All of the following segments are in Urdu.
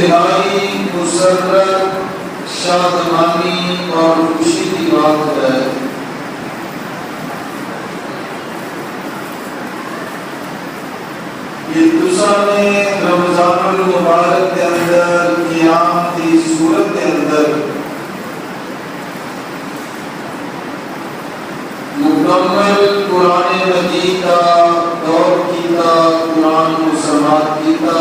انتہائی مسرت، شادمانی اور خوشی کی بات ہے کہ تساں نے رمضان المبارک کے اندر قیام کی صورت کے اندر مکمل قرآن مجید کا دور کیتا، قرآن کو سماعت کیتا،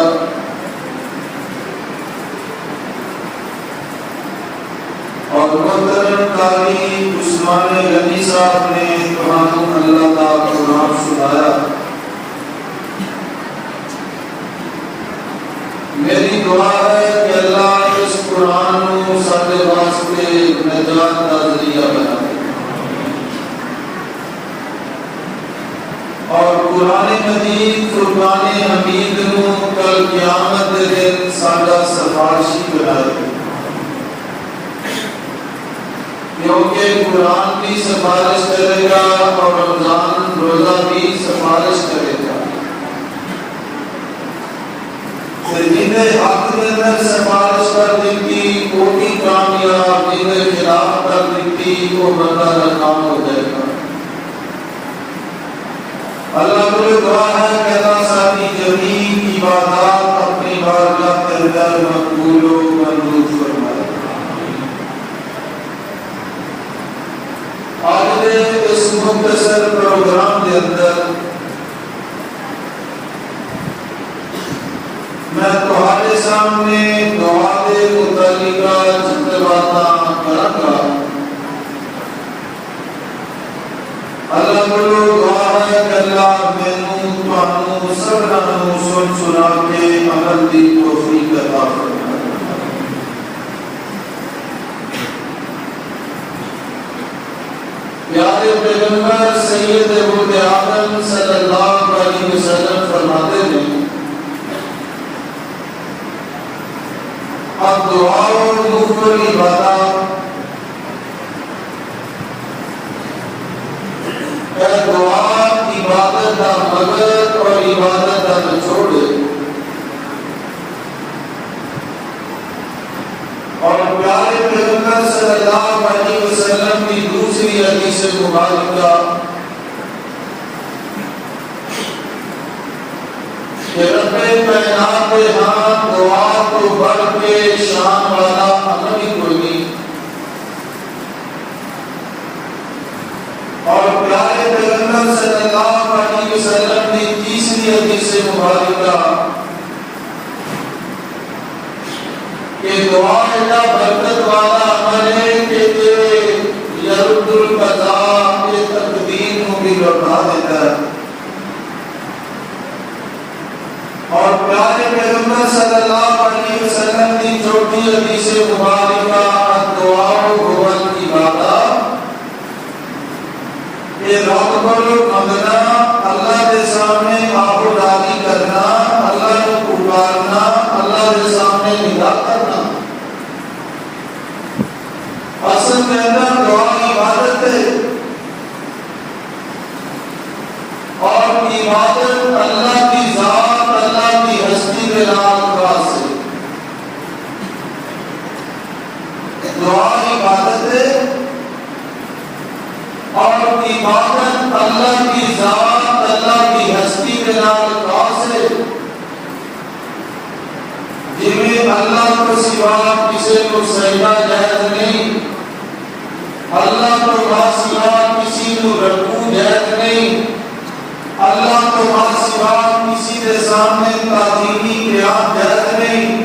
اور محترم قاری عثمان غنی صاحب نے تمہاروں اللہ کا قرآن سنایا۔ میری دعا ہے کہ اللہ اس قرآن کو سارے واسطے نجات کا ذریعہ بنا دے، اور قرآن مجید فرقان حمید نو کل قیامت کے دن ساڈا سفارشی بنا دے، کیونکہ قرآن بھی سفارش کرے گا اور رمضان روزہ بھی سفارش کرے گا۔ جنہیں حق کے اندر سفارش کر دیتی وہ بھی کامیاب، جنہیں خلاف کر دیتی وہ بندہ ناکام ہو جائے گا۔ اللہ کو دعا ہے کہ اللہ ساری جمیع عبادات اپنی بارگاہ کے اندر مقبول و منظور فرمائے۔ آج اس مختصر پروگرام کے اندر میں تمہارے سامنے دعا کے متعلقہ چند باتاں کروں گا۔ اللہ کو دعا ہے کہ اللہ مینوں تانوں سبھاں سن سنا کے عمل دی توفیق عطا فرمائے۔ پیارے پیغمبر سید ولد آدم صلی اللہ علیہ وسلم فرماتے ہیں الدعاء مخ العبادات، اے دعا عبادت کا مغز اور عبادت کا نچوڑ ہے۔ اور پیارے پیغمبر صلی اللہ علیہ وسلم کی دوسری حدیث مبارکہ کہ رب کائنات ہاں دعا کو بڑھ کے شان والا عمل ہی کوئی نہیں۔ اور پیارے پیغمبر صلی اللہ علیہ وسلم کی تیسری حدیث مبارکہ کہ دعا ایسا برکت والا عمل ہے کہ یرد القضاء کے تقدیر کو بھی لوٹا دیتا ہے۔ اور پیارے پیغمبر صلی اللہ علیہ وسلم کی چھوٹی حدیث مبارکہ الدعاء هو العبادۃ، یہ رب کو منگنا، اللہ کے سامنے آبوداری کرنا، اللہ کو پکارنا، اللہ کے سامنے نگاہ کرنا۔ اصل کے اندر دعا عبادت ہے، اور عبادت اللہ کی ذات، اللہ کی ہستی کے نام خاص ہے۔ دعا عبادت ہے اور عبادت اللہ کی ذات، اللہ کی ہستی کے نام خاص ہے۔ جن میں اللہ کو سوا کسی کو سجدہ جائز نہیں، اللہ کو سوا کسی کو رکوع جائز نہیں، اللہ کو سوا کسی کے سامنے تعظیمی قیام جائز نہیں،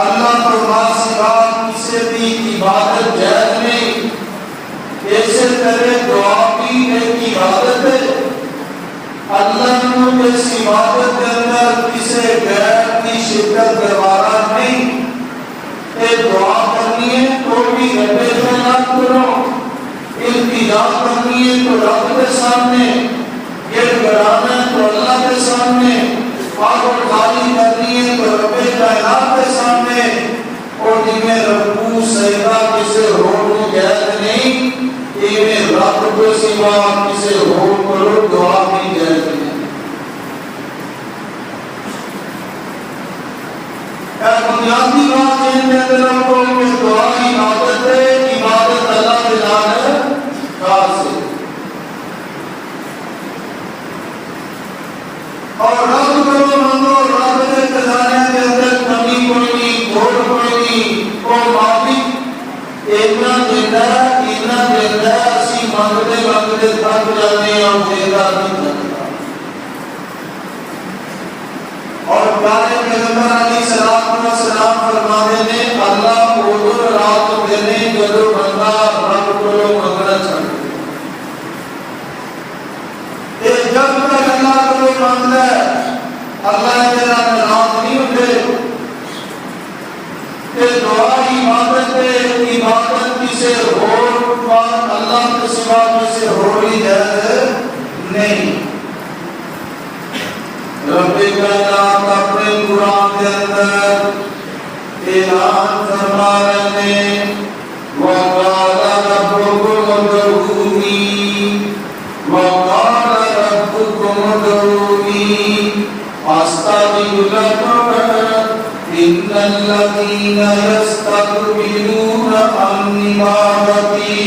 اللہ کو سوا کسی کی عبادت جائز نہیں۔ ایسے طرح دعا بھی ایک عبادت ہے۔ اللہ کو اس عبادت کے اندر کسی غیر کی شرکت گوارا نہیں۔ ایک دعا کرنی ہے تو بھی رب کائنات کرو، التجا کرنی ہے تو رب کے سامنے، یہ گرانا ہے تو اللہ کے سامنے، آبوداری کرنی ہے تو رب کائنات کے سامنے، اور جن میں رکوع سجدہ کسی اور کو جائز نہیں، ان میں رب کو سوا کسی اور کو دعا بھی جائز نہیں۔ بنیادی بات یہ ہے کہ دعا عبادت ہے، عبادت اللہ تعالی خاص ہے، اور رب کو منگو، رب کے خزانے کے اندر کمی کوئی نہیں، گھوڑ کوئی نہیں، وہ مالک اتنا دیتا ہے، اسی منگتے تھک جاتے ہیں اور دیتا نہیں تھکتا۔ اور پیارے پیغمبر علیہ السلام فرماتے ہیں اللہ کو رات دینے جدو بندہ رب کو منگنا چاہتے ہیں، جب تک اللہ کو مانگتا ہے اللہ تیرا ناراض نہیں ہوتے، کہ دعا عبادت ہے، عبادت کسی اور اللہ کے سوا کسی اور ہی جائز نہیں۔ رب کائنات اپنے قرآن کے اندر اعلان فرما رہے ہیں وَقَالَ رَبُّكُمُ ادْعُونِي وَقَالَ رَبُّكُمُ ادْعُونِي أَسْتَجِبْ لَكُمْ إِنَّ الَّذِينَ يَسْتَكْبِرُونَ عَنْ عِبَادَتِي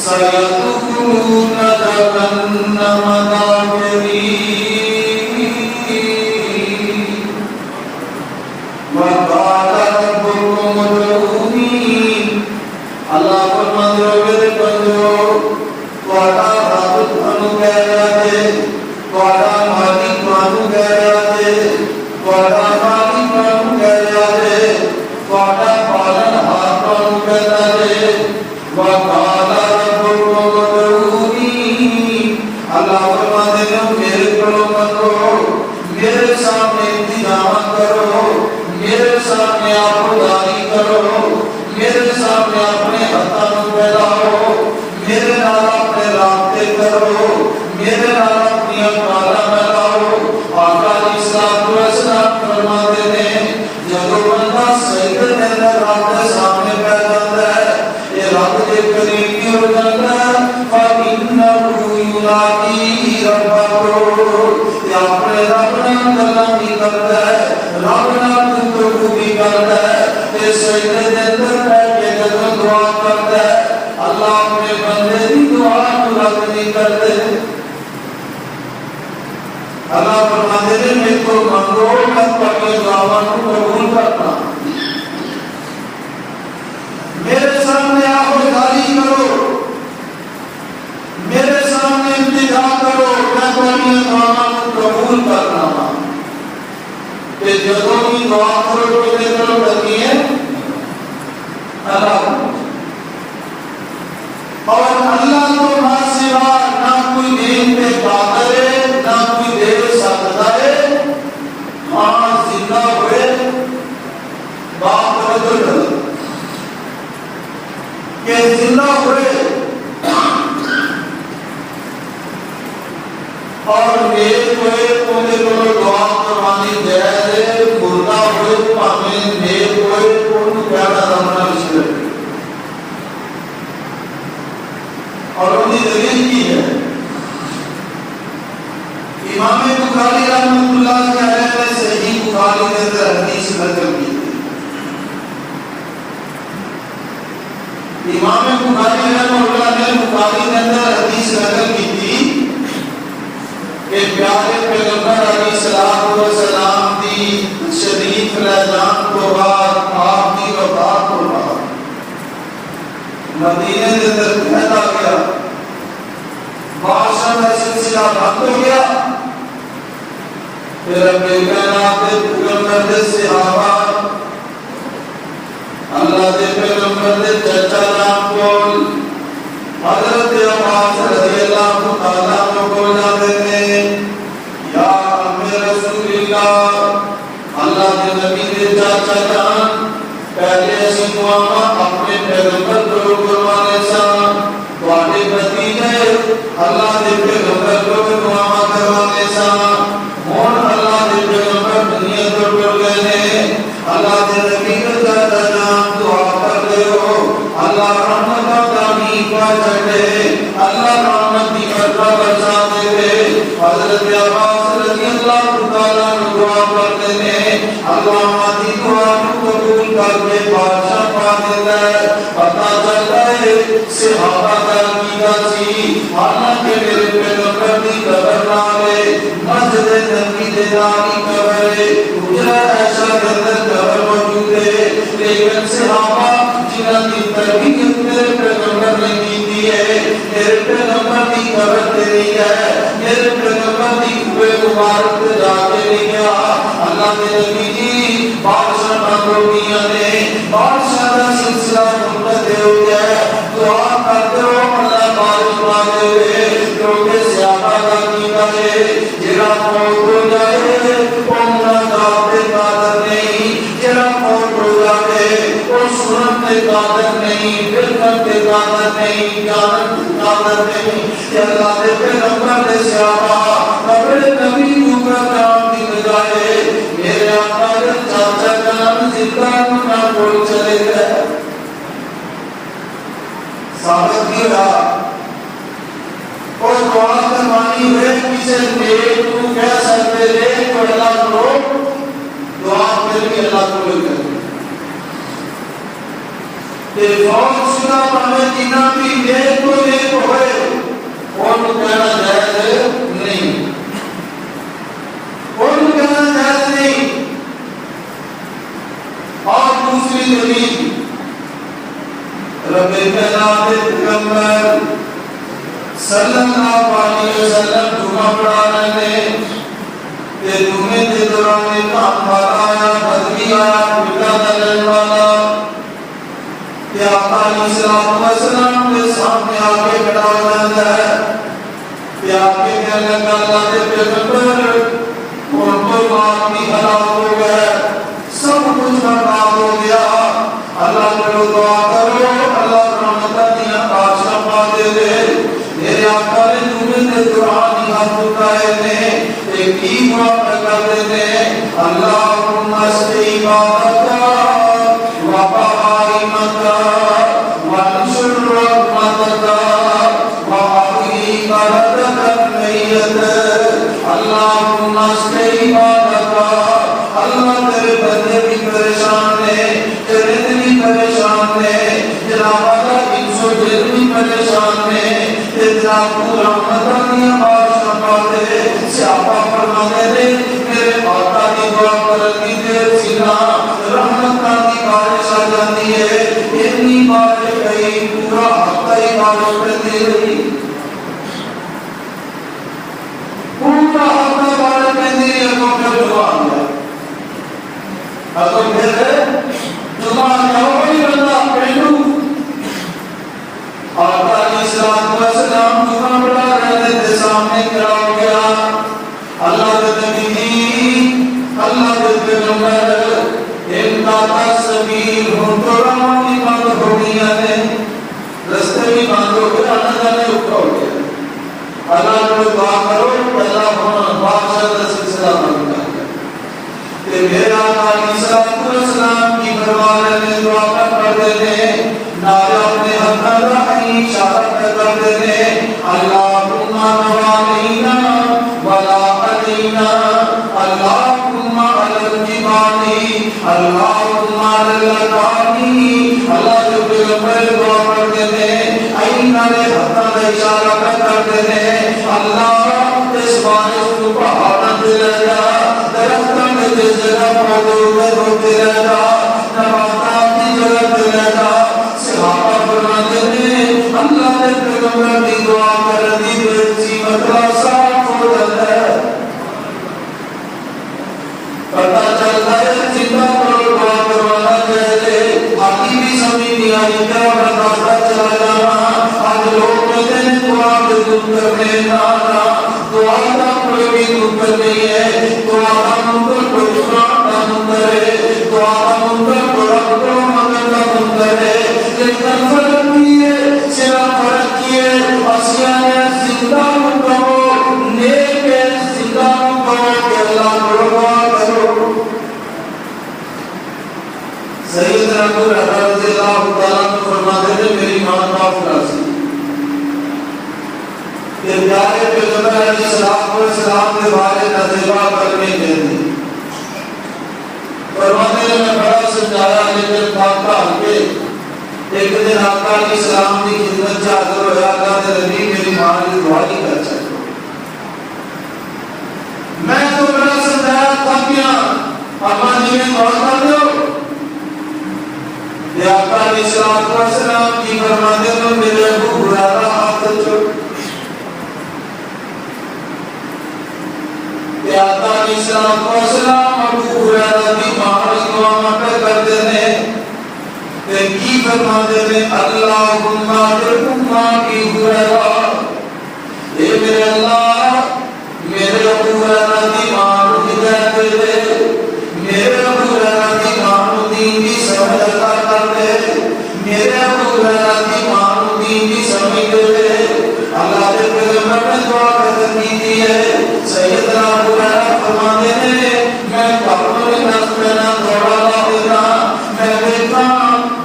سَيَدْخُلُونَ جَهَنَّمَ دَاخِرِينَ۔ اللہ فرماتے ہو میرے بندو، تہاڈا رب تانوں کہہ رہا ہے، تہاڈا مالک تانوں کہہ رہا ہے، تہاڈا مالک تانوں کہہ رہا ہے، تہاڈا پالن ہار تانوں کہہ رہا ہے، وقال ربکم ادعونی۔ اللہ فرماتے ہو میرے کو منگو، میرے سامنے انتظام کرو، میرے سامنے عبادت کرو، میرے سامنے اپنے ہاتھوں پھیلاؤ، میرے نال اپنے رابطے کرو، میرے نال اپنی کالا ملاؤ۔ آقا علیہ السلام فرماتے ہیں جب بندہ سجدے کے اندر رب کے سامنے بیٹھ جاتا ہے، یہ رب کے قریب ہو جاتا ہے، فَإِنَّهُ يُنَادِي رَبَّهُ، یہ اپنے رب نال گلاں بھی کرتا ہے، رب نال گفتگو بھی کرتا ہے، یہ سجدے کے اندر بیٹھ کے جب دعا کرتا ہے اللہ اپنے بندے کی دعا کو رد نہیں کرتے۔ اللہ فرماتے ہیں میرے کو منگو میں تمہاری دعاؤں کو قبول کرتا، میرے سامنے آپ داری کرو، میرے سامنے التجا کرو، میں تمہاری دعاؤں کو قبول کرنا۔ کہ جدوں بھی دعا کرو تو کرو کرنی ہے اللہ، اور اللہ کو نہ سوا نہ کوئی دین پہ قادر ہے، نہ کوئی دے سکتا ہے۔ ہاں زندہ ہوئے بات بدل کہ زندہ ہوئے اور نیک ہوئے انہیں کو دعا قربانی جائز ہے، مردہ ہوئے پانے نیک ہوئے ان پیارا رمنا مشکل ہے۔ اور ان کی دلیل کی ہے امام بخاری رحمۃ اللہ علیہ نے صحیح بخاری کے اندر حدیث نقل کی تھی۔ امام بخاری رحمۃ اللہ نے بخاری کے اندر حدیث نقل کی تھی کہ پیارے پیغمبر علیہ السلام کی شریف رضان کو بعد آپ کی وفات کو بعد مدینے کے اندر پھیلا گیا، بادشاہ کا سلسلہ بند ہو گیا، پھر اپنے کائنات کے پیغمبر کے صحابہ اللہ کے پیغمبر کے چچا جان کو حضرت عباس رضی اللہ تعالیٰ عنہ کو جاتے تھے، یا امیر رسول اللہ، اللہ کے نبی کے چاچا جان پہلے اسی دعا اپنے پیغمبر کو قربانے سان تواڈے بھتیجے اللہ کے پیغمبر کو دعا کروانے سان، ہن اللہ کے پیغمبر دنیا تو ٹر گئے ہیں، اللہ کے نبی کے چاچا جان دعا کر دیو اللہ رحمت کا میٹھا چھڑے، اللہ رحمت کی برکت برسا دے۔ حضرت عباس رضی اللہ تعالیٰ عنہ دعا کرتے ہیں اللہ مدی دعا صحابہ کا عقیدہ سی حالانکہ میرے پیغمبر دی قبر نالے مسجد نبوی دے نالی قبر ہے حجرہ عائشہ کے اندر قبر موجود ہے لیکن صحابہ جنہاں کی تربیت میرے پیغمبر نے کی ہے میرے پیغمبر دی قبر تے نہیں ہے میرے پیغمبر دی کوئے مبارک تے جا کے نہیں گیا اللہ کے نبی جی بادشاہ مانگوگیاں نے بادشاہ کا سلسلہ منقطع ہو گیا ہے دعا کرتے ہو اللہ بارش مانگے ہوئے کیونکہ صحابہ کا عقیدہ ہے جڑا موت ہو جائے وہ مناجات کے قادر نہیں جڑا موت ہو جائے وہ سنت کے قادر نہیں خدمت کے قادر نہیں جانت کے قادر نہیں کہ اللہ کے پیغمبر نے صحابہ قبر نبی کا نام کی بجائے میرے آقا کے چاچا کا نام زندہ نہ بول چلے گئے ثابت کی رہا اور دعا کروانی ہوئے کسی نیک تو کہہ سکتے نیک کو اللہ کرو دعا پھر بھی اللہ کو لے کر کہ فوج شدہ پہلے جنہ بھی نیک کو نیک ہوئے اور تو کہنا جائز نہیں اور تو کہنا جائز نہیں اور دوسری دلیل رب کائنات پیغمبر صلی اللہ علیہ وسلم جمعہ پڑھا رہے ہیں کہ جمعے کے دوران ایک انوار آیا بدری آیا پھٹا دلن والا کہ آقا علیہ السلام کے سامنے آگے کھڑا ہو جاتا ہے کہ آگے کہنے لگا اللہ کے پیغمبر ان کو آدمی ہلاک ہو گئے سب کچھ برباد ہو گیا اللہ کو دعا کرو اللہ رحمتہ دیا بادشاہ پا دے دے میرے آقا نے جمعے کے دوران ہاتھ اٹھائے تھے ایک ہی دعا کر دیتے اللہم اسقِ عبادک وبہائمک وانشر رحمتک وآخری بردک المیت اللہم اسقِ عبادک اللہ تیرے بندے بھی پریشان ہے تیرے بھی پریشان ہے جناب اللہ انسو جن بھی پریشان ہے اتنا پورا رحمتہ دیا بادشاہ پاتے سیاپا فرمانے دے میرے آقا کی دعا کرنی دیر سینا رحمتہ کی بارش آ جاتی ہے اتنی بارش گئی پورا ہفتہ ہی بارش کرتی رہی پورا ہفتہ بارش کرتی رہی تو پھر دعا آیا اگر پھر جمعہ جاؤ بھئی بندہ پہلو آقا علیہ السلام جمعہ پڑھا رہے تھے سامنے کھڑا ہو گیا اللہ کے نبی اللہ کے پیغمبر ان کا تصویر ہوں تو روانی بند ہو گیا ہے رستے بھی بند ہو گیا اللہ جانے اٹھا ہو گیا اللہ کو دعا کرو اللہ بادشاہ کا سلسلہ بند کر کہ میرے آقا علیہ السلام کی پرواہ نے دعا کر پڑھ دیتے ہیں نارے اپنے حق رحمی اشارت کر دیتے ہیں اللہم نوالینا ولا علینا اللہم علی الجبانی اللہم علی الجبانی اللہ جو پیغمبر دعا پڑھ دیتے ہیں این نارے حق اشارہ کر دیتے ہیں اللہ اس بارش کو پہاڑا دے لگا درختوں میں جس جگہ پودے اوپر ہوتے رہتا نباتات کی جگہ دے لگا صحابہ فرماتے ہیں اللہ نے پیغمبر کی دعا کر دی بیچی مطلع صاف ہو جاتا ہے پتہ چلتا ہے جتنا پر دعا کروانا چاہتے آگی بھی سمجھ نہیں آئی کیا برداشتہ چلا جانا آج لوگ کہتے ہیں دعا کے دن کرنے نانا دعا کا کوئی بھی دکھ نہیں ہے دعا کا منتر کوئی قرآن کا منتر ہے دعا کا منتر کوئی رکھتوں مگر کا منتر ہے لیکن فرق کی ہے صرف فرق کی ہے اسیانے زندہ مکمو نیک زندہ مکمو کہ اللہ کو دعا کرو سیدنا ابو ہریرہ رضی اللہ تعالیٰ عنہ فرماتے ہیں میری ماں معاف کرسی کہ پیارے پیغمبر علیہ السلام کے بارے نظیبہ کرنے کے لیے فرماتے ہیں میں بڑا سمجھایا لیکن کھاتا ہلکے ایک دن آقا علیہ السلام کی خدمت حاضر ہویا اللہ دے نبی میری ماں کی دعا نہیں کر سکتا میں تو بڑا سمجھایا تھا اما جی میں دعا کر دو یا آقا علیہ السلام کی فرماتے تو میرے ابو ہریرہ ہاتھ چھوڑ یا آقا علیہ السلام ابو ہریرہ کی ماں کی دعا پہ کرتے ہیں کہ کی فرماتے ہیں اللہم ارحم کی ہریرہ اے میرے اللہ میرے ابو ہریرہ کی ماں کو ہدایت دے دے میرے ابو ہریرہ کی ماں کو دین کی سمجھ عطا کر دے میرے ابو ہریرہ کی ماں کو دین کی سمجھ دے دے اللہ کے پیغمبر نے دعا کی ہے سیدنا ابو ہریرہ فرماتے ہیں میں کعبہ میں نہ دوڑا لا دیتا میں دیکھتا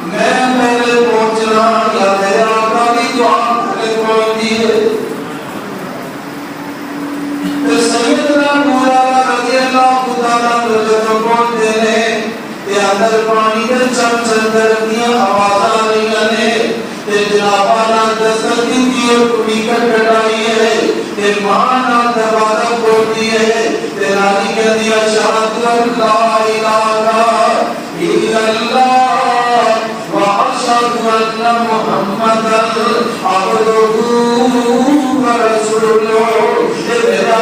میں میرے پہنچنا یا میرے آقا کی دعا میرے پہنچتی ہے سیدنا ابو ہریرہ رضی اللہ تعالیٰ عنہ جو پہنچتے ہیں تے اندر پانی دے چم چم کرتیاں آوازاں آ رہی ہیں تے جناب نے دستک دی اور کڑی کٹائی ہے تے ماں نہ دروازہ کھولتی ہے تے نانی کہتی ہے اشہد ان لا الہ الا اللہ واشہد ان محمدا عبدہ ورسولہ میرا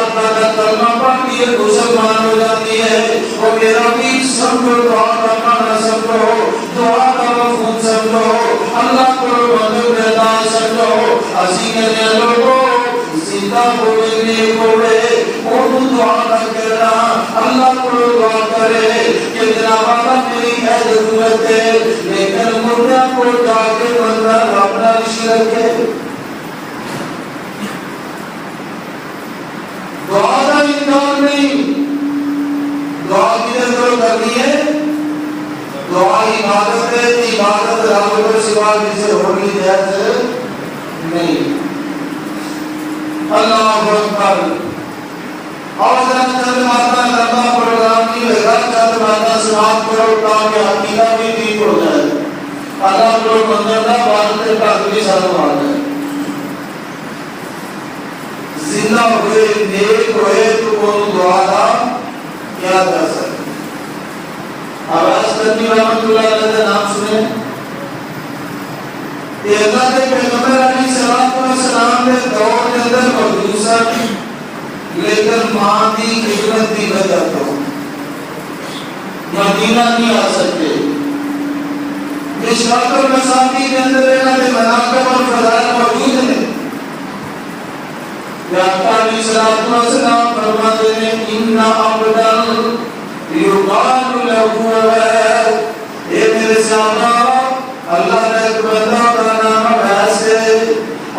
کلمہ پڑھتی ہے مسلمان ہو جاتی ہے اور میرا بھی سمجھو دعا کا معنی سمجھو دعا کا مفہوم سمجھو اللہ کو مطلب رہتا سمجھو اسی کہنے لوگوں زندہ ہوئے نیک ہوئے اور دعا نہ کرنا اللہ کو دعا کرے کہ جناب اللہ میری ہے ضرورت ہے لیکن مردہ کو جا کے بندہ اپنا رشی رکھے دعا کا انکار نہیں دعا کی ضرورت کرنی ہے دعا عبادت ہے عبادت رب کے سوا کسی اور کی جائز نہیں اللہ اکبر اور چند باتیں لمبا پروگرام نہیں ہوگا چند باتیں سماعت کرو تاکہ عقیدہ بھی ٹھیک ہو جائے اللہ کو منظر نہ بات کے تاکہ ساتھ آ جائے زندہ ہوئے نیک ہوئے تو کون دعا تھا کیا کر سکتے آواز کرنی رحمت اللہ علیہ کا نام سنیں کہ اللہ کے پیغمبر علیہ السلام نے دور کے اندر موجود سن لیکن ماں کی خدمت کی وجہ تو مدینہ نہیں آ سکتے مشکات المصابیح کے اندر انہوں نے مناقب اور فضائل موجود ہیں آقا علیہ السلام فرماتے ہیں ان عبدا یقال له اے میرے صحابہ اللہ نے ایک بندہ کا نام ایسے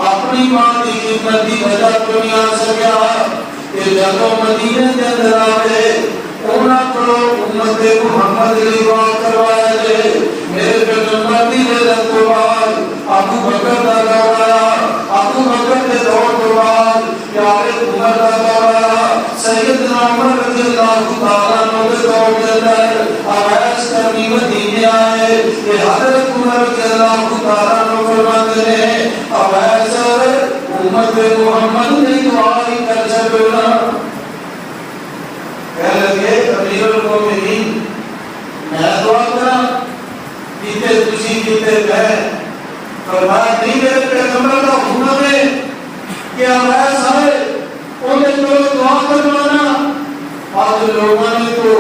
اپنی ماں کی خدمت کی وجہ تو نہیں آ سکیا کہ جب مدینے کے اندر آئے انہاں کو امت محمد علی دعا کروایا جائے میرے پیغمبر کی ہجرت کے بعد ابو بکر کا دور آیا ابو بکر کے دور کے بعد پیارے عمر کا دور آیا سیدنا عمر رضی اللہ تعالیٰ عنہ کے دور کے اندر آواز کرنی مدینے آئے کہ حضرت عمر رضی اللہ تعالیٰ عنہ فرماتے ہیں آواز امت محمد نے دعا ہی کر سکنا کہہ لگے امیر المومنین میں دعا کرا کیتے تسی کیتے میں فرمایا نہیں میرے پیغمبر کا حکم ہے کہ آواز آئے انہیں تو دعا کروانا آج لوگوں نے تو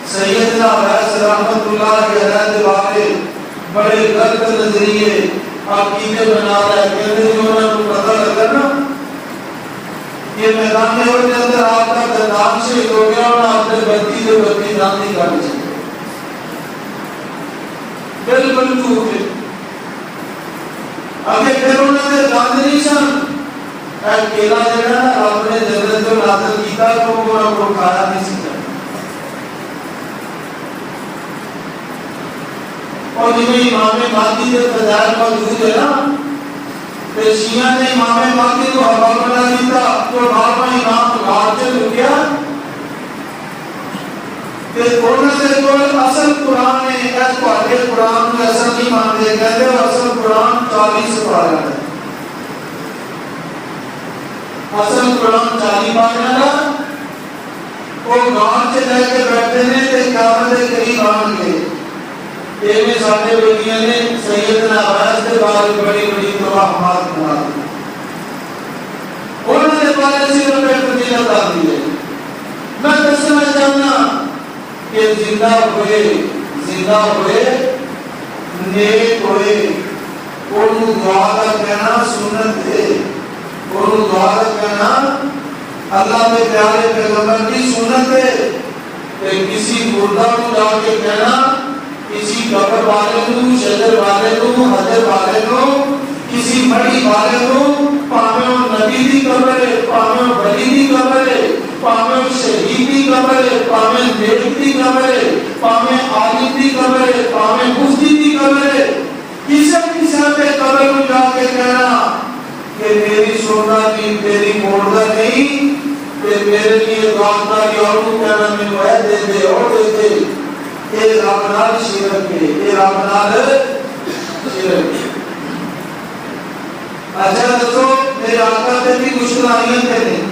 سیدنا علیہ رحمت اللہ علیہ بارے بڑے غلط نظریے عقیدے بنا رہے کہتے ہیں انہوں نے پتہ لگنا یہ میدان کے اندر آپ کا دندان شہید ہو گیا اور آپ نے بتی سے بتی جان نہیں کر سکتے بالکل جھوٹ ہے اگر پھر انہوں نے جان نہیں سن کیلا جڑا نا آپ نے جنت کو نازل کیتا تو انہوں کو کھایا نہیں سکتا اور جب امام مہدی کے فضائل موجود ہے نا تو شیعہ نے امام مہدی کو ہوا بنا دیتا تو بابا امام غار سے لگیا کہ انہوں نے کوئی اصل قرآن ہے اس کو آگے قرآن کو اصل نہیں مانتے کہتے ہیں اصل قرآن 40 پارا ہے اصل قرآن 40 پارا ہے وہ گاؤں سے لے کے بیٹھتے ہیں تے قیامت کے قریب آن گے یہ میں سارے بیٹیاں نے سیدنا عباس کے بارے بڑی بڑی توہمات بنا دی انہوں نے بارے سے پہ فضیلت آ دی ہے میں دسنا چاہنا کہ زندہ ہوئے نیک ہوئے انہوں دعا کا کہنا سنت ہے انہوں دعا کا کہنا اللہ کے پیارے پیغمبر کی سنت ہے کہ کسی مردہ کو جا کے کہنا کسی قبر والے کو شجر والے کو حجر والے کو کسی مڑی والے کو پاوے نبی دی قبر ہے پاوے ولی دی قبر ہے پاوے شہید دی قبر ہے پاوے نیک دی قبر ہے پاوے عالم دی قبر ہے پاوے مفتی دی قبر ہے کسی کے قبر کو جا کے کہنا کہ میری سونا کی تیری موڑا نہیں کہ میرے لیے دعا کی اور کو کہنا میں وہ دے دے اور دے دے یہ رابنال شرک ہے یہ رابنال شرک ہے اچھا دسو میرے آقا تے بھی مشکل آئیاں تھے نہیں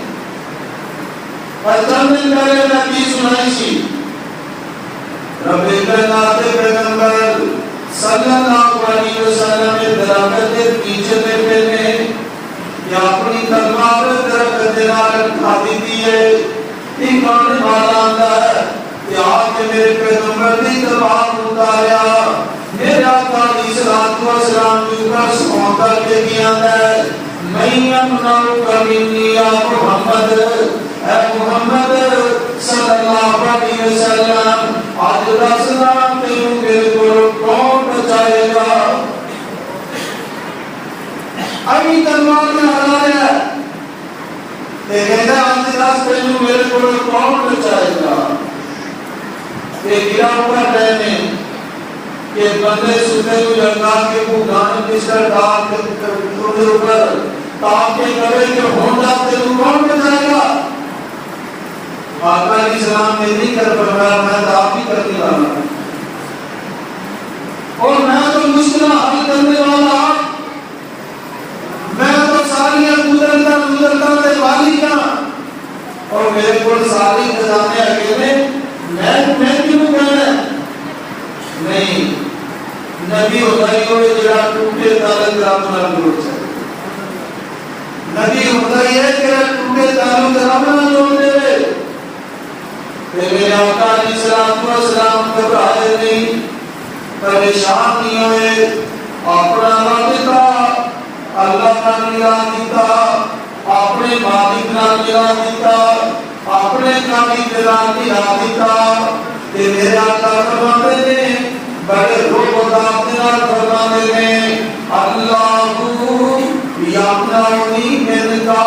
اور چند دن پہلے نبی سنائی سی رب کائنات پیغمبر صلی اللہ علیہ وسلم نے درخت کے پیچھے بیٹھے نے یا اپنی تلوار درخت کے نال کھا دی ہے ایمان والا آندا ہے کہ آپ کے میرے پیغمبر کی تلوار اتاریا میرے آقا علیہ الصلوۃ والسلام کے اوپر سو کر کے کیا ہے میں امنو کمنی یا محمد اے محمد صلی اللہ علیہ وسلم آج رسولان تیروں میرے کو کون بچائے گا ابھی تلوار میں ہرایا ہے کہ کہتا آج رسولان میرے کو کون بچائے گا کہ گرا ہوا رہنے کہ بندے سنے کو جنگا کے وہ گانے پسر ڈاک کے اوپر تاکہ کرے کہ ہوندہ تیروں کون بچائے گا آقا علیہ السلام نے نہیں کر پڑھایا میں تو آپ ہی کرنے والا اور میں تو مشکلہ حل کرنے والا میں تو ساری گزرتا دے والی کا اور میرے کو ساری خزانے اکیلے میں کیوں کہنا نہیں نبی ہوتا ہی ہوئے جڑا ٹوٹے تعلق رب نال جوڑ سکے نبی ہوتا ہی ہے کہ ٹوٹے تعلق رب نال جوڑ دے میرے آقا علیہ السلام گھبرائے نہیں پریشان نہیں ہوئے اپنا رابطہ اللہ کا نگاہ دیتا اپنے مالک کا نگاہ دیتا اپنے کامی کا نگاہ دیتا کہ میرے آقا فرماتے ہیں بڑے روح و داخلہ فرماتے ہیں اللہ یامنانی من کا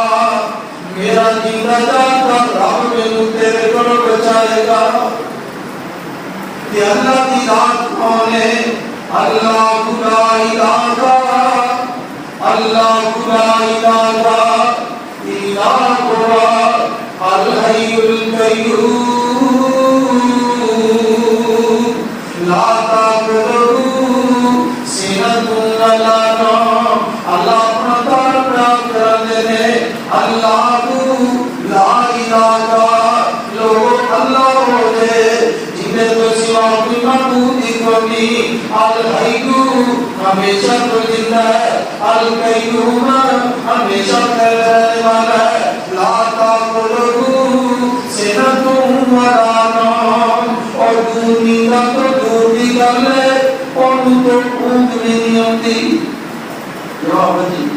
میرا جینا جاتا رب میں تیرے کو بچائے گا کہ اللہ کی ذات کون ہے اللہ لا الہ الا هو الحی القیوم لا تأخذه سنة ولا نوم اللہ اپنا تعلق کرنے نے اللہ لا الہ لوگ اللہ ہوتے جنہیں تو سوا کوئی معبود کوئی الحیو ہمیشہ تو زندہ ہے القیوم ہمیشہ رہنے والا ہے لا تأخذه سنة ولا نوم اور دنیا تو دور بھی کر لے اور تو اونگ نہیں ہوتی جواب جی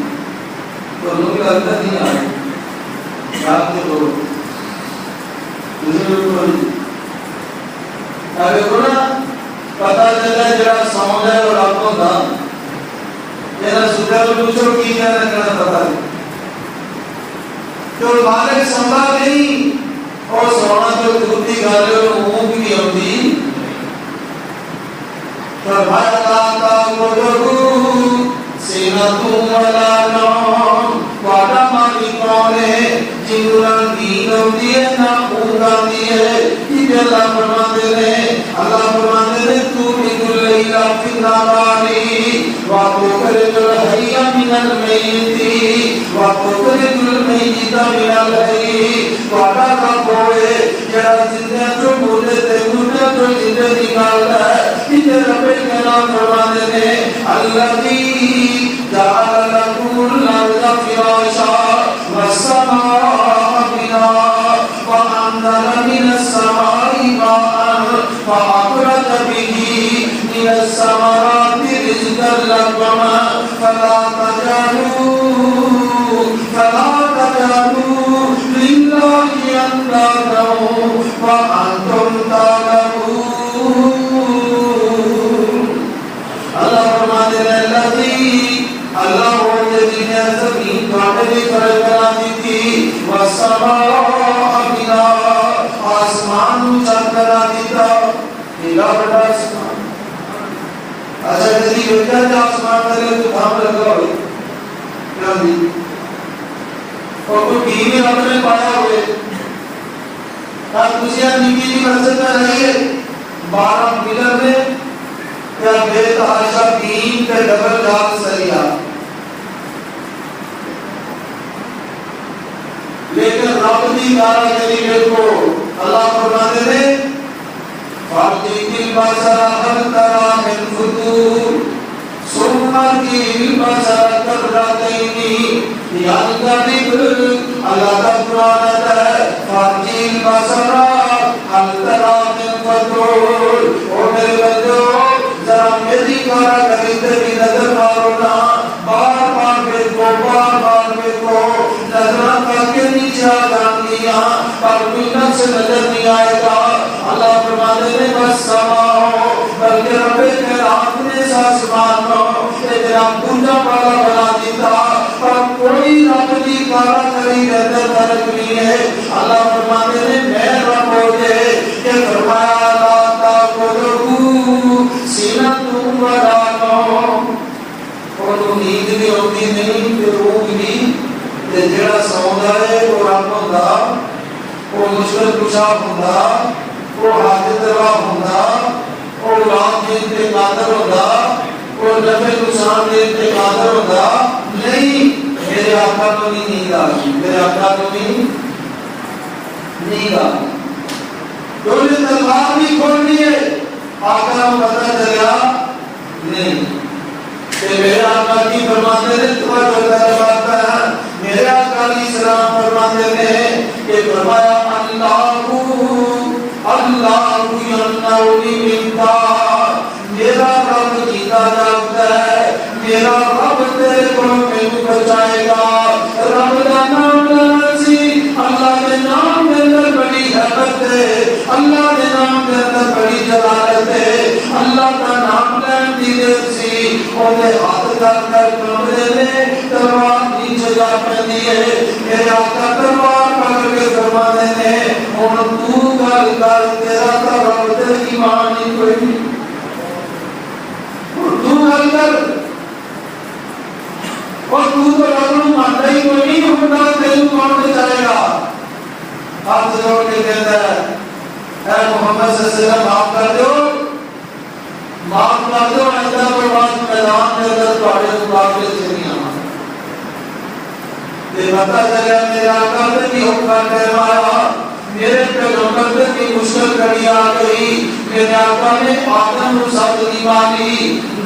تو لوگ لگتا نہیں آئے یاد کے لوگ ابھی کونا پتا چلا جڑا سمجھ ہے اور آپ کو تھا میرا سوچا تو پوچھو کی کیا کرنا پتا نہیں تو مالک سمجھا نہیں اور سونا جو دھوتی گالے اور اونگ نہیں ہوتی فرمایا لاتا مدرو سینتوں ولا نوم وعدہ مالی کون ہے جنہوں دین ہوتی ہے نہ اونگا دی ہے یہ اللہ فرماتے ہیں اللہ فرماتے ہیں تو بھی دلیلہ فی النارانی وعدو کرے جو رہی المیت وتخرج المیت من الحی تہاڈا رب ہوئے جڑا زندہ چوں مردے تے مردے چوں زندہ نکالدا ہے تے رب کلام فرماندے نے الذی جعل لكم الارض فراشا والسماء بناء وانزل من السماء ماء فأخرج به من الثمرات رزقا لكم فلا تجعلوا لله اندادا وانتم تعلمون. اللہ فرماتے ہیں اللہ وہ جس نے زمین تواڈے لئی کھڑی بنا دتی والسماء بناء آسمان اونچا کرا دیتا نیلا بڑا آسمان. اچھا جی بیٹا جو آسمان کرے تو کام لگا ہوئے کیا دی اور کوئی بیوی رب نے پایا ہوئے آپ دوسرا نکی جی مرسد میں رہیے 12 ملر میں کیا بے تحاشا بین کے ڈبل جال سریا لیکن رب دی کارا یعنی دیکھو اللہ فرماتے ہیں فَارْجِكِ الْبَصَرَ هَلْ تَرَى مِنْ فُطُورٍ ثُمَّ ارْجِعِ الْبَصَرَ كَرَّتَيْنِ يَنْقَلِبْ اللہ کا قرآن ہے فَارْجِعِ الْبَصَرَ هَلْ تَرَى مِنْ فُطُورٍ او میرے بندو ذرا میری کارا کری تیری نظر مارو نا بار بار دیکھو نظرہ کر کے نیچے آ جانگیاں پر کوئی نفس نظر نہیں آئے گا. اللہ فرماتے ہیں بس سماؤ بلکہ رب کے رات نے ساسمان کو ایک رب گنجا پالا بنا دیتا پر کوئی رب کی کارا کری نظر درک نہیں ہے. اللہ فرماتے ہیں میں رب ہو جائے کہ فرمایا لا تاکلہو سینہ تم ورانو اور نیند بھی ہوتی نہیں کہ روح بھی جڑا سوندا ہے وہ رب ہوندا وہ مشکل کشا ہوندا وہ حاجت روا ہوندا وہ اولاد دین تے قادر ہوندا وہ نفع نقصان دین تے قادر ہوندا نہیں. میرے آقا کو نہیں نیند آئی میرے آقا کو نہیں نیند آئی تو نے تلوار بھی کھولنی ہے آقا کو پتہ چلا نہیں کہ میرے آقا کی فرماتے ہیں تمہارا جو فرماتا ہے میرے آقا علیہ السلام فرماتے ہیں کہ فرمایا اللہ ینعونی منتا میرا رب جیتا جاتا ہے میرا رب تیرے کو میں بچائے گا. رب کا نام لینا سی اللہ کے نام کے اندر بڑی حیبت ہے اللہ کے نام کے اندر بڑی جلالت ہے. اللہ کا نام لین دی دیر سی اونے ہاتھ کر کمرے میں تلوار نیچے جا پہنی ہے. میرے آقا تلوار پکڑ کے فرماتے ہیں اور تو گل کر تیرا تو رب تے ایمان ہی کوئی نہیں اور تو گل کر اور تو رب نو مانتا ہی کوئی نہیں ہوتا تینوں کون بچائے گا. ہاتھ جوڑ کے کہتا ہے اے محمد صلی اللہ علیہ وسلم معاف کر دو آئندہ پرواز میدان میں اگر تواڈے مقابلے سے نہیں آنا تے پتہ چلا میرے آقا نے بھی حکم فرمایا میرے پیغمبر نے بھی مشکل گھڑی آ گئی. میرے آقا نے آدم کو سد نہیں مانی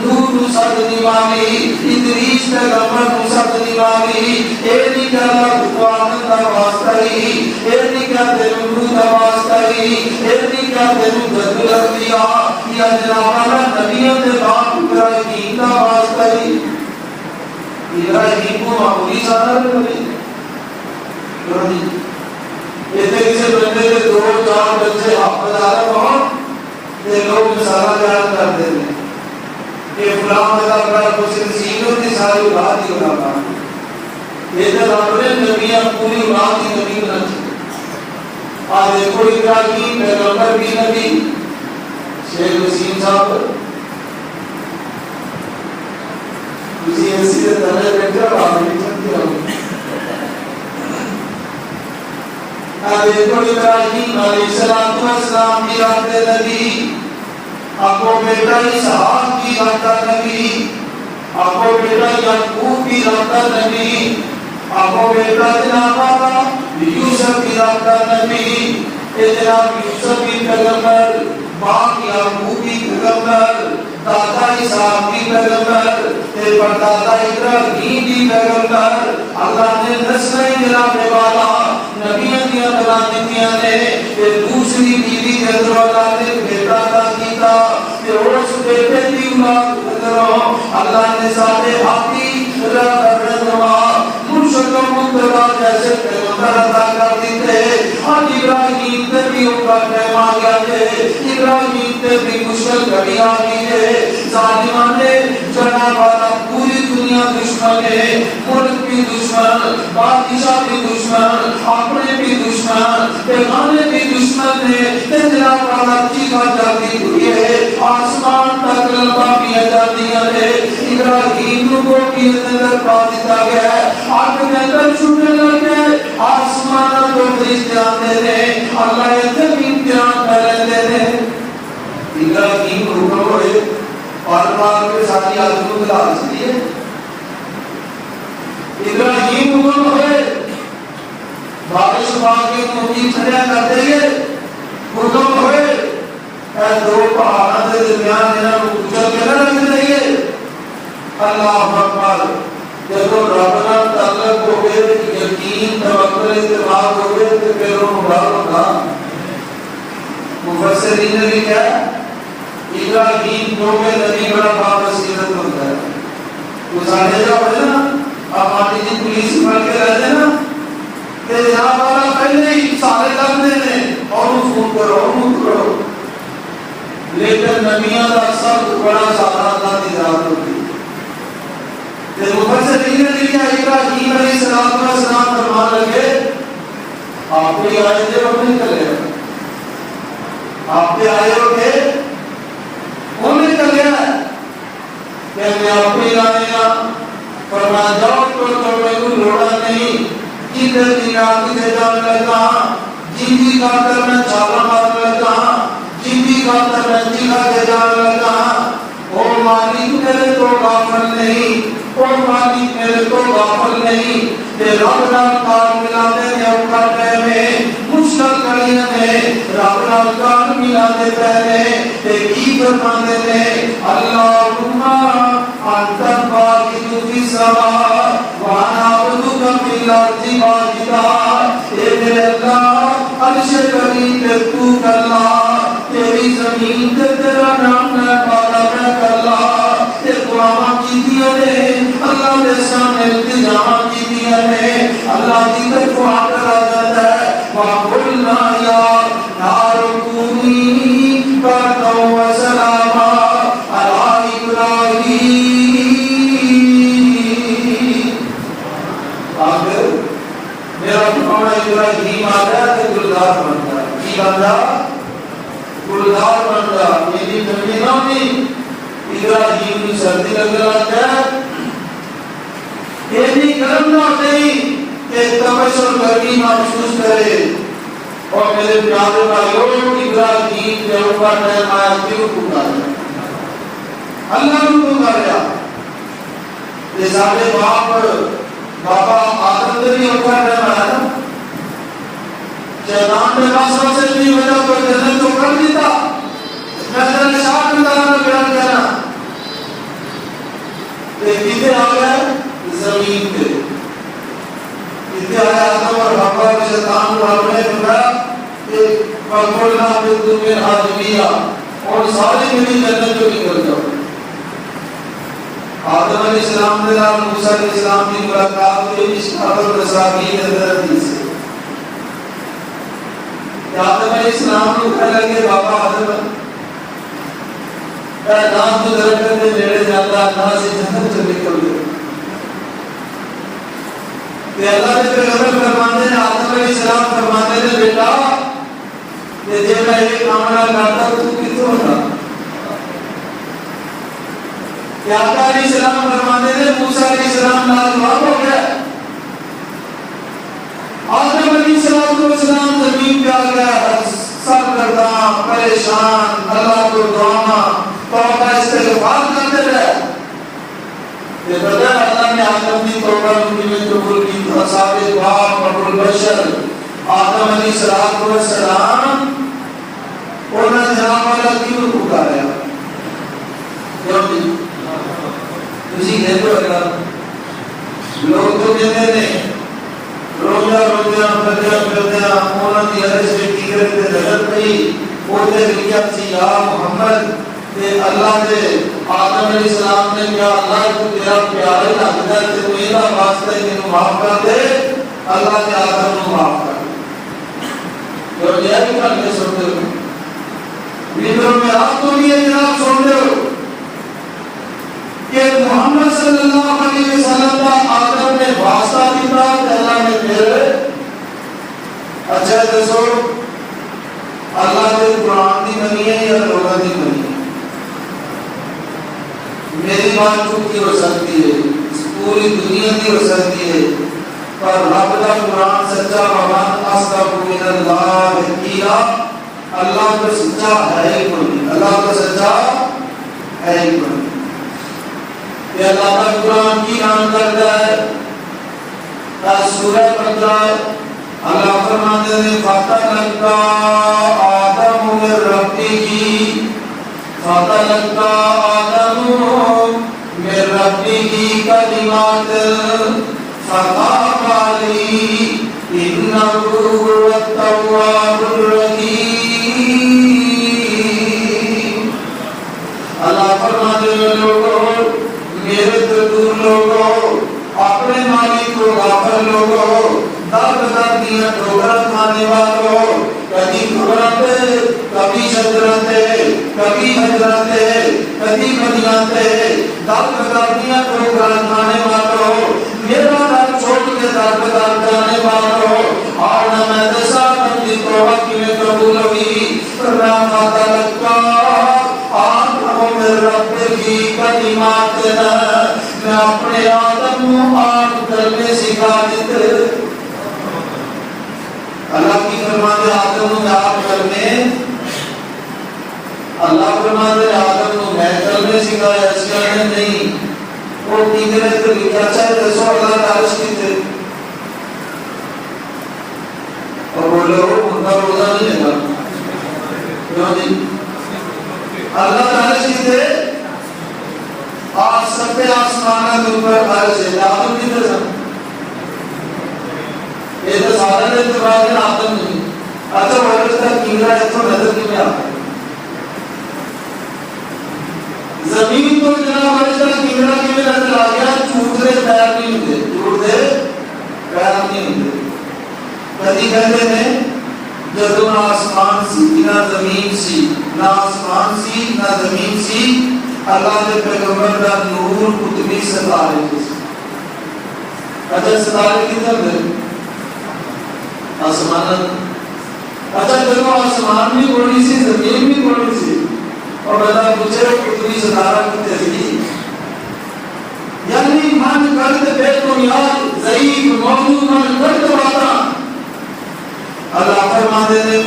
نوح کو سد نہیں مانی ادریس پیغمبر کو سد نہیں مانی اے نہیں کہنا قرآن کا واسطہ ہی اے نہیں کہتے نوح کا واسطہ ہی اے نہیں کہتے نوح کا دیا یا جناب نبیوں کے باپ ابراہیم کا واسطہ ہی ابراہیم کو معمولی سادہ نہیں ایسے کسی بندے کے 2-4 بچے حافظ عالم ہوں یہ لوگ مثالہ بیان کرتے ہیں کہ فلاں مطلب بڑا کچھ سینوں کی ساری اولاد ہی اولاد یہ تو رب نے نبیاں پوری اولاد ہی نبی بنا چکے. آج دیکھو ابراہیم پیغمبر بھی نبی شیخ وسیم صاحب کسی ایسی طرح بیٹھا بات نہیں چلتی ہوں. دیکھو ابراہیم علیہ السلام کی رات نبی آپ کو بیٹا اسحاق کی رات نبی آپ کو بیٹا یعقوب بھی رابطہ نبی، آپ کو بیٹا جناب یوسف بھی رابطہ نبی، جناب یوسف بھی پیغمبر، باپ یعقوب بھی پیغمبر، دادا اسحاق بھی پیغمبر، پردادا ابراہیم بھی پیغمبر۔ اللہ نے نسلیں جناب والا نبیوں دیا بنا دیا نے، دوسری بیوی کے اللہ نے بیٹا عطا کیتا، اس بیٹے کی اولاد اللہ نے سارے ہاتھی مرشد و مقتدا جیسے پیغمبر عطا کر دیتے۔ اور ابراہیم تے بھی ان کا ٹائم آ گیا ہے، ابراہیم تے بھی مشکل گھڑی آ گئی ہے، ظالمان نے جڑا والا پوری دنیا دشمن ہے، ملک بھی دشمن، بادشاہ بھی دشمن، اپنے بھی دشمن، پیغانے بھی دشمن ہے، تجرا والا چیخا جاتی ہوئی ہے، آسمان تک لمبا بھی جاتیاں ہے، ابراہیم کو بھی اندر پا دیتا گیا ہے، آگ کے اندر چھوٹے لگے، آسمان کو فرشتے آتے رہے، اللہ اتنے امتحان پہلے دے ابراہیم حکم ہوئے اور بار کے ساتھی آدموں کے لحاظ لیے ابراہیم حکم ہوئے بارش پاک کے موجی کھڑیا کرتے گئے، حکم ہوئے اے دو پہاڑوں کے درمیان انہاں کو کچل کے نہ رکھ دئیے۔ اللہ اکبر، جب رب نال تعلق ہو گئے، یقین توکل اعتماد ہو گئے تو پھر وہ مبارک ہوگا۔ مفسرین نے بھی کیا ابراہیم کیونکہ نبی بڑا بابصیرت ہوتا ہے، وہ سارے جا ہوئے نا اب ماٹی جی پولیس بن کے رہتے نا کہ جناب والا پہلے ہی سارے لگ دینے اور وہ فون کرو، لیکن نبیوں کا سب بڑا سارا اللہ کی ذات ہوتی ہے۔ مفسرین نے لکھا ابراہیم علیہ السلام فرمان لگے آپ بھی آئے تھے اور نہیں کرے، آپ بھی آئے ہو گے انہیں کر لیا کہ میں آپ کو لانے گا، فرمان جاؤ تو میں کو لوڑا نہیں، جدھر دن آتی سے جانے لگا، جن کا کر میں چھالا مارنے لگا، جن کا کر میں چیخا کے جانے لگا، او مالک میرے تو غافل نہیں، او مالک میرے تو غافل نہیں، کہ رب نال کار ملانے نے اوقات میں مشکل کڑیاں نے رب نال کار ملانے پہلے تے کی فرمانے نے اللہم انت الباقی فی السماء وانا عبدک فی الارض واجدا، اے میرے اللہ عرش کریم پہ تو کلا، تیری زمین تے تیرا نام ہے بالا میں کلا، تے دعاواں کیتیاں نے اللہ دے سامنے التجاواں کیتیاں نے، اللہ دی طرف آکر آ جاتا ہے وَقُلْنَا يَا نَارُ كُونِي بَرْدًا وَسَلَامًا عَلَىٰ إِبْرَاهِيمَ۔ آخر میرا فرمان ابراہیم آ گیا کہ گلدار بن گیا، کی بن گیا؟ گلدار بن گیا، میری زمینوں میں ابراہیم کی سردی لگ رہا ہے، یہ گرم نہ نہیں کہ تپش اور گرمی محسوس کرے۔ اور میرے پیارے بھائیوں ابراہیم کے اوپر ٹائم آیا کیوں پکارا؟ اللہ کو پکارا، یہ سارے بابا آدم کے بھی اوپر ٹائم آیا، شیطان نے واسطہ سے بھی وجہ کو جنت کو کر دیتا، میں ذرا شاہ اندازہ بیان کرنا کہ کتنے آ گئے زمین پہ، کتنے آئے آدم اور حوا کے شیطان کو رب نے فرمایا کہ فَقُلْنَا اهْبِطُوا مِنْهَا جَمِيعًا، اور سارے ملی جنت کو نکل جاؤ۔ آدم علیہ السلام نے موسیٰ علیہ السلام کی ملاقات ہوئی مشکوٰۃ الرسابین حضرت سے، آدم علیہ السلام کو کہنے لگے بابا آدم اے نام تو درخت کے نیڑے جاتا نہ سے جنت سے نکل گئے، کہ اللہ نے پیغمبر فرماتے ہیں آدم علیہ السلام فرماتے ہیں بیٹا کہ جب میں ایک کامنا کرتا تو کتوں ہوتا، کہ آدم علیہ السلام فرماتے ہیں موسیٰ علیہ السلام لاجواب ہو گیا، آدم علیہ السلام زمین پہ آ گیا سر کردہ پریشان، اللہ کو دعانا توبہ استغفار کرتے رہے، توبہ میں قبول کی اصحاب پاک ابو البشر آدم علیہ السلام انہوں نے جناب والا کیوں پکارا؟ کیوں نہیں؟ تسی کہتے ہو اگر لوگ تو کہتے ہیں روزہ پھردیا انہوں نے عرض کی کرتے نظر پئی وہ تے لکھیا سی یا محمد تے اللہ دے آدم علیہ السلام نے کہا اللہ تو تیرا پیارا لگتا ہے تے تو اینا واسطہ ہے کہ معاف کر دے اللہ نے آدم کو معاف کر دے جو یہ بھی کرنے سنتے ہو لیڈروں میں آپ تو بھی یہ جناب سنتے ہو کہ محمد صلی اللہ علیہ وسلم کا آدم نے واسطہ دیتا کہ اللہ نے پھر اچھا دسو اللہ کے قرآن دی منی ہے یا لوگوں دی منی ہے؟ میری بات چھوٹی ہو سکتی ہے پوری دنیا کی ہو سکتی ہے پر رب کا قرآن سچا ومن اصدق من اللہ قیلا اللہ کا سچا ہے ہی کوئی اللہ کا سچا ہے ہی کوئی کہ اللہ کا قرآن کی نام کرتا ہے سورہ 15 اللہ فرماتے ہیں فَتَلَقَّى آدَمُ مِن رَّبِّهِ فَتَلَقَّى آدَمُ مِن رَّبِّهِ كَلِمَاتٍ فَتَابَ عَلَيْهِ إِنَّهُ هُوَ التَّوَّابُ الرَّحِيمُ اللہ فرماتے ہیں لوگوں میرے دور لوگوں اپنے مالک کو غافل لوگوں دردیاں ٹھوکر کھانے والوں کبھی ٹھوکراتے کبھی شجرتے کبھی حجرتے کبھی مدیاتے دردیاں ٹھوکر کھانے والوں میرا در چھوڑ کے دردار جانے والوں اور نہ میں دسا بندی توبہ کی میں قبول ہوئی رحمہ تلقا آدم من ربِّهِ کلماتنا میں اپنے آدم کو آپ کرنے سکھا دیتے اللہ کی فرماتے آدم کو آپ کرنے اللہ فرماتے آدم کو میں کرنے سکھایا اس کرنے نہیں وہ تیسرے تو لکھا چاہے دسو اللہ تعالیٰ کی تھے اور بولے وہ ان کا روزہ نہیں لگا کیوں نہیں اللہ تعالیٰ کی تھے آج سب پہ آسمانہ کے اوپر عرض ہے آدم کی تھے سب یہ تو سارا نے اتفاق ہے آدم نہیں اچھا وہ اس کا کیڑا ہے تو نظر کی میں آتا ہے زمین تو جناب اس کا کیڑا کی میں نظر آ گیا چھوٹے پیر نہیں ہوتے چھوٹے پیر نہیں ہوتے کدی کہتے ہیں جدو نہ آسمان سی نہ زمین سی نہ آسمان سی نہ زمین سی اللہ کے پیغمبر کا نور قطبی ستارے اچھا ستارے کدھر ہے آسمان اچھا جدو آسمان بھی بڑی سی زمین بھی بڑی سی اور بتا پوچھے قطبی ستارہ کتے سی یعنی من کرد بے بنیاد ضعیف موضوع من کرد واتا اللہ فرماتے ہیں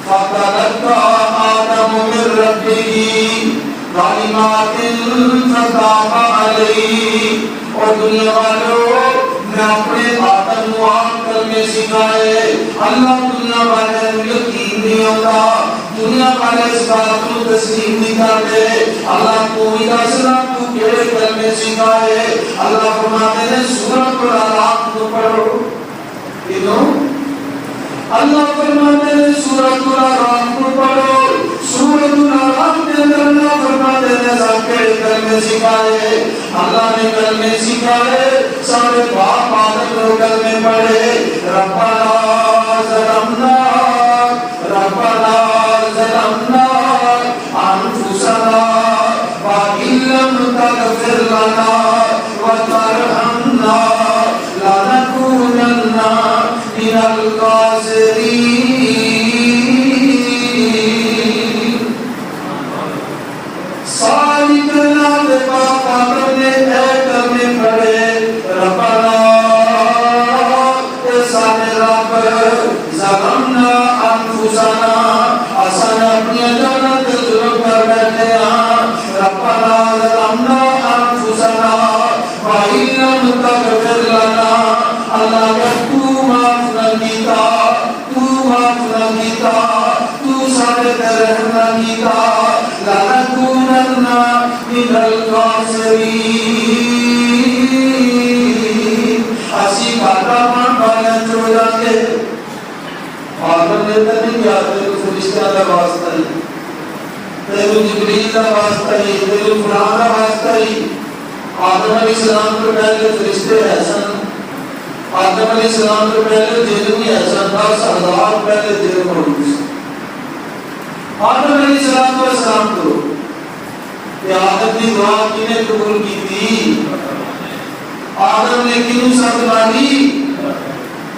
فَتَلَقَّى آدَمُ مِن رَّبِّهِ کلمات فَتَابَ عَلَيْهِ اور دنیا والوں میں اپنے آدم کو آپ کرنے سکھائے اللہ دنیا والے یقین نہیں ہوتا دنیا والے اس بات کو تسلیم نہیں کرتے اللہ کو ہی دسنا تو کیڑے کرنے سکھائے اللہ فرماتے ہیں سورۃ الاعراف کو پڑھو اللہ فرماتے ہیں سورۃ الاعراف کو پڑھو سورۃ الاعراف کے اندر اللہ فرماتے ہیں سب کے کلمے سکھائے اللہ نے کلمے سکھائے سارے باپ آدم لوگ کلمے پڑھے ربنا ظلمنا انفسنا وَإِن لَّمْ تَغْفِرْ لَنَا وَتَرْحَمْنَا لَنَكُونَنَّ مِنَ الْخَاسِرِينَ ساری کائنات کے باپ آدم نے اے کلمے پڑھے ربنا اے سارے رب ظلمنا انفسنا اسان اپنی جانت ظلم کر بیٹھے ہیں ربنا ظلمنا انفسنا اگر تو معاف نہ کیتا، تو معاف نہ کیتا، تو سارے تے رحم نہ کیتا، لنکونن من الخاسرین، اسی گھاٹا پان پایا چھوڑ جاتے۔ آدم نے نہیں کیا تیرے فرشتہ کا واسطہ ہی، تیرے جبریل کا واسطہ ہی، تیرے فلاں کا واسطہ ہی۔ آدم علیہ السلام کو پہلے فرشتے احسن، آدم علیہ السلام کو پہلے جن بھی احسن تھا، 10,000 پہلے جن موجود تھا۔ آدم علیہ السلام کو کہ آدم کی دعا کنے قبول کی تھی؟ آدم نے کیوں سب مانی؟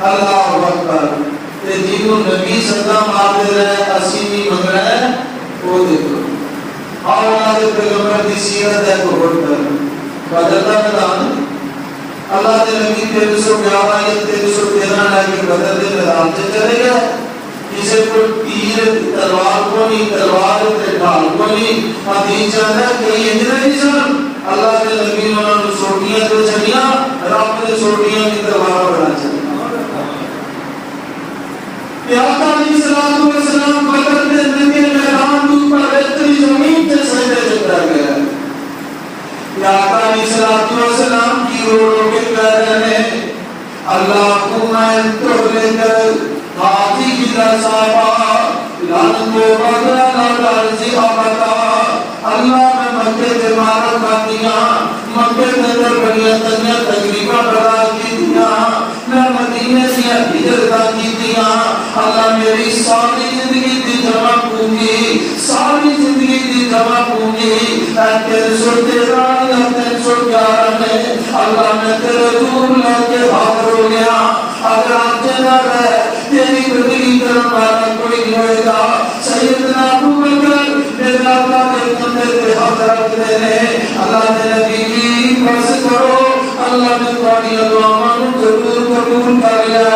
اللہ اکبر۔ تے جنہوں نبی صدام مار دے رہے اسی نہیں منگ رہے ہیں، وہ دیکھو آؤ اللہ دے پیغمبر کی سیرت ہے کو بڑھ کر بدلتا میدان۔ اللہ دے نبی 1311 یا 1313 لے کے بدل دے میدان سے چلے گئے۔ کسی کو تیر تلوار کو نہیں، تلوار ڈھال کو نہیں، حدیث چاہتا ہے کہ انجنری سن اللہ دے نبی انہوں نے سوٹیاں تو چلیاں، رب نے سوٹیاں کی تلوار بنا چلی۔ آقا علیہ السلام بدر کے نبی میدان پر بہتری زمین سے سجدے چکر گیا۔ آقا علیہ السلام کی رو رو کے کہہ رہے ہیں اللہم انتظر ہاتھی کی درسابا لان کو بدلا لرزی آبتا۔ اللہ میں مکہ کے مارک باتیاں، مکہ کے در بڑیاں تنیا تقریبا بڑا کی دیا، میں مدینہ سے ہجرت کی دیا۔ اللہ میری ساری زندگی دی جمع پونگی، ساری زندگی دی جمع پونگی، اے 313 یا 311 میں اللہ میں تیرے دور لے کے حاضر ہو گیا۔ اگر آپ جنہ رہے تیری بدلی کرن والا کوئی نہیں ہوئے گا۔ سیدنا ابو بکر میرا اللہ کے بندے پہ حضرت نے اللہ نے نبی بس کرو، اللہ نے تمہاری دعاؤں کو ضرور قبول کر لیا۔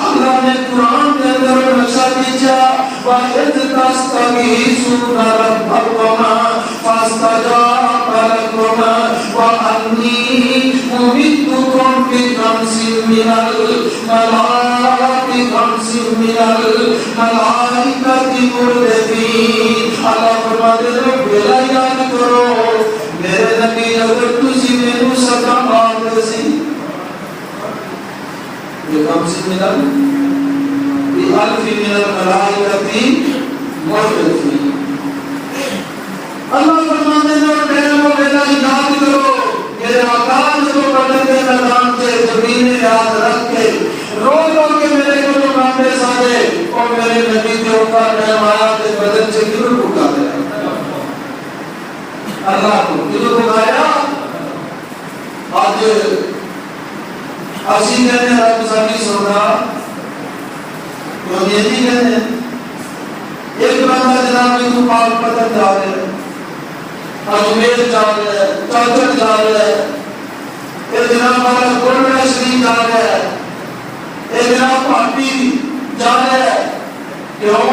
اللہ نے قرآن کے اندر نقشہ کھینچا وَإِذْ تَسْتَغِيثُونَ رَبَّكُمْ فَاسْتَجَابَ لَكُمْ وَأَنِّي مُمِدُّكُم بِخَمْسٍ مِّنَ الْمَلَائِكَةِ مُرْدِفِينَ۔ اللہ فرماتے ہیں بلا یاد کرو میرے نبی اگر تسی میں سکا مانگتے سی بِخَمْسٍ بِأَلْفٍ مِّنَ الْمَلَائِكَةِ مُرْدِفِينَ۔ اللہ فرماتے ہیں ٹائم ہو بلا یاد کرو میرے آقا جو بدر کے میدان سے زمین یاد رکھ کے رو رو کے میرے کو جو مانگے سارے اور میرے نبی کے اوپر ٹائم آیا کہ بدر سے کیوں پکا دیا اللہ کو کیوں پکایا؟ آج اسی کہنے رب سانی سونا تو یہ نہیں کہنے ایک بندہ جناب میں تو پاک پتن جا رہے اجمیر جا رہے چاچر جا رہے اے جناب والا گولڈا شریف جا رہے اے جناب پارٹی جا رہے کیوں؟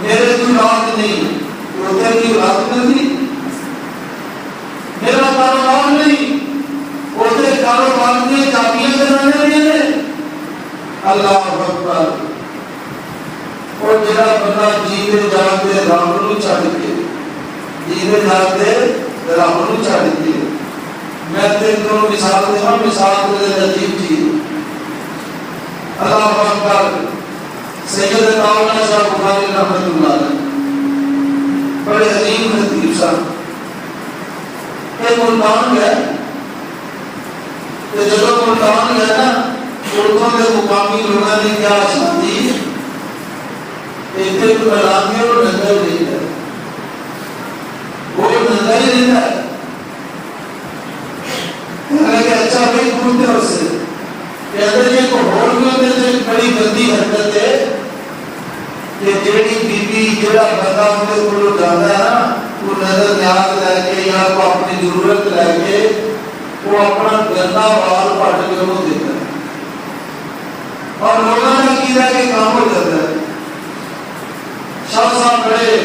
میرے تو رات نہیں روتے کی رات نہیں میرا کاروبار نہیں ہوتے کاروبار میں چابیاں بنانے رہے ہیں اللہ اکبر۔ اور جڑا بندہ جیتے جاتے رب نو چھڈ کے جیتے جاتے رب نو چھڈ کے میں تین دو مثال دے مثال دے عجیب چیز اللہ اکبر۔ سید تاؤنا شاہ بخاری رحمۃ اللہ علیہ بڑے عظیم خطیب صاحب ایک ملتان گئے کہ جب ملتان گئے نا اردو کے مقامی لوگوں نے کیا شادی ایک ایک میدان میں وہ ننگا ہی نہیں ہے وہ ننگا ہی نہیں ہے کہنے کہ اچھا بھائی پوچھتے اس سے کہتے ہیں کہ ہولوں میں سے بڑی گندی حرکت ہے کہ جیڑی بی بی جیڑا بندہ ان کے کلو جاتا ہے نا وہ نظر نیاز لے کے یا وہ اپنی ضرورت لے کے وہ اپنا گندا وال پھٹ کے وہ دیتا ہے اور لوگوں نے کیا کہ کام ہو جاتا ہے۔ شاہ صاحب بڑے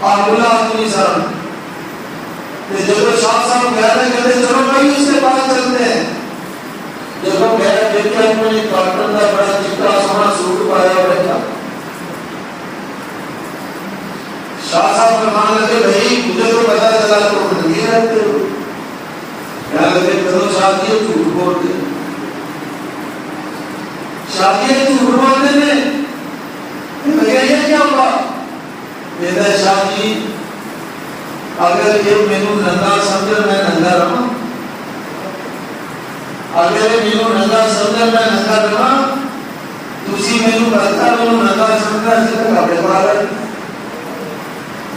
آبولا آدمی صاحب جب شاہ صاحب کہہ رہے کہتے چلو بھائی اس کے پاس چلتے ہیں جب میں دیکھا اپنے کاٹن کا بڑا چٹا سونا سوٹ پایا بیٹھا شاہ صاحب فرمان لگے بھائی مجھے تو پتا چلا تو نہیں رہتے ہو کیا لگے کدو شادی جھوٹ بولتے شادی جھوٹ بولتے نے یہ کیا ہوا یہ شادی اگر یہ مینو ننگا سمجھ میں ننگا رہا اگر مینو ننگا سمجھ میں ننگا رہا تسی مینو برتا مینو ننگا سمجھنا چاہتا کپڑے پا رہے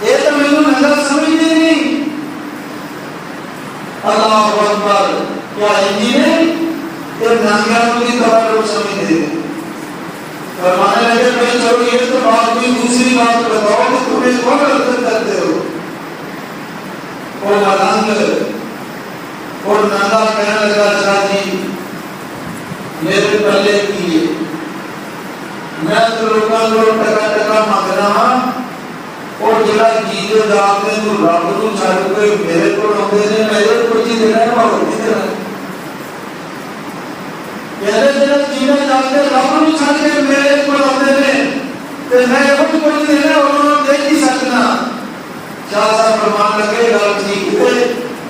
یہ تو مینو ننگا سمجھتے نہیں اللہ اکبر کیا انجی نہیں یہ ننگا کی طرح لوگ سمجھتے ہیں فرمانے لگے بھائی چلو یہ تو بات کوئی دوسری بات بتاؤ کہ تم اس کو غلط کرتے ہو اور ملنگ اور ننگا کہنے لگا شاہ جی میرے پہلے کیے میں تو لوگوں کو ٹکا ٹکا مانگنا ہاں اور جڑا جیتے جاتے تو رب نو چھڈ کے میرے کو آتے نے میرے کو چیز دینا ہے اور نہیں دینا میرے جڑا جیتے جاتے رب نو چھڈ کے میرے کو آتے نے تے میں وہ کوئی دینا اور نہ دے نہیں سکنا شاہ صاحب فرمان لگے گل ٹھیک ہے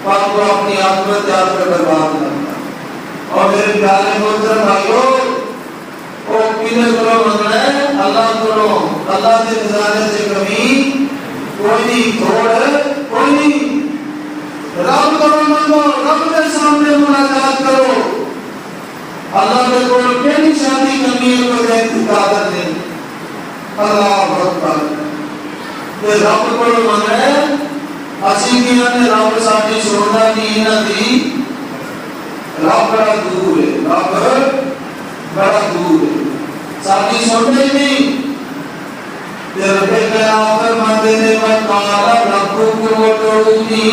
پر تو اپنی آخرت یاد کر برباد نہ کرنا اور میرے پیارے محترم بھائیو اور کنے کو منگنا ہے اللہ کو اللہ کے خزانے سے کمی کوئی نہیں توڑ کوئی نہیں رب کو منگو رب کے سامنے مناجات کرو اللہ کے کول کیڑی شادی کرنی ہے کوئی انتظار نہیں اللہ اکبر یہ رب کو منگنا ہے اسی کی نے رب ساڈی سننا نہیں نہ دی رب بڑا دور ہے رب بڑا دور ہے ساڈی سننے نہیں رب کے آخر ماندے نے وقال ربکم ادعونی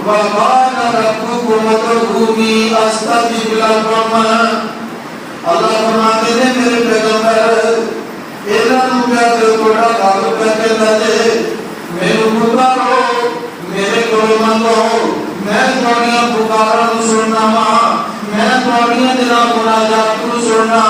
وقال ربکم ادعونی استجب لکم اللہ فرماتے ہیں میرے پیغمبر انہاں نوں کیا کہ تھوڑا گل کر کے دے میرے پکارو میرے کو منگو میں تھوڑیاں پکاراں نوں سننا وا میں تھوڑیاں دلاں مناجات نوں سننا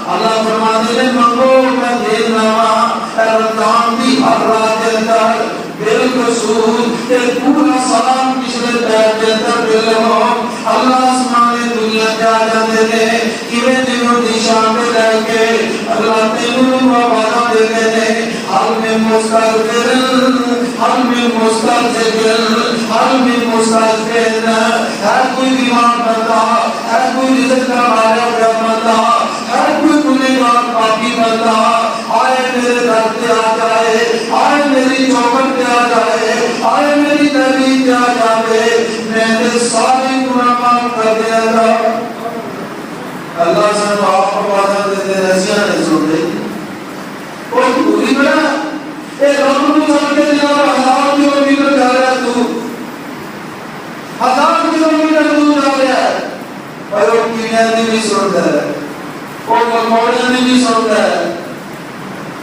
اللہ فرماتے ہیں منگو میں دے داں رمضان دی ہر رات کے اندر بالقصور تے پورا سلام پچھلے پیر کے اندر بلو اللہ آسمان دنیا تے آ جاندے نے کیویں جنوں دی شان تے لے کے اللہ تینوں وعدہ دے دے نے حل میں مستغفر حل میں مستغفر حل میں مستغفر ہر کوئی بیمار بندہ ہر کوئی رزق کا مارا ہوا بندہ ہر کوئی گنہگار پاپی بندہ آئے میرے در پہ آ جائے آئے میری چوکٹ پہ آ جائے آئے میری تحریر پہ آ جائے میں نے سارے گناہ معاف کر دیا تھا اللہ سے آپ کو وعدہ دیتے رسیاں نے سن لی اور پوری بڑا اے رب کو سمجھے جناب 1000 کلومیٹر جا رہا ہے تو 1000 کلومیٹر دور جا رہا ہے اور وہ کیڑیاں نہیں سنتا ہے وہ مکوڑے نہیں سنتا ہے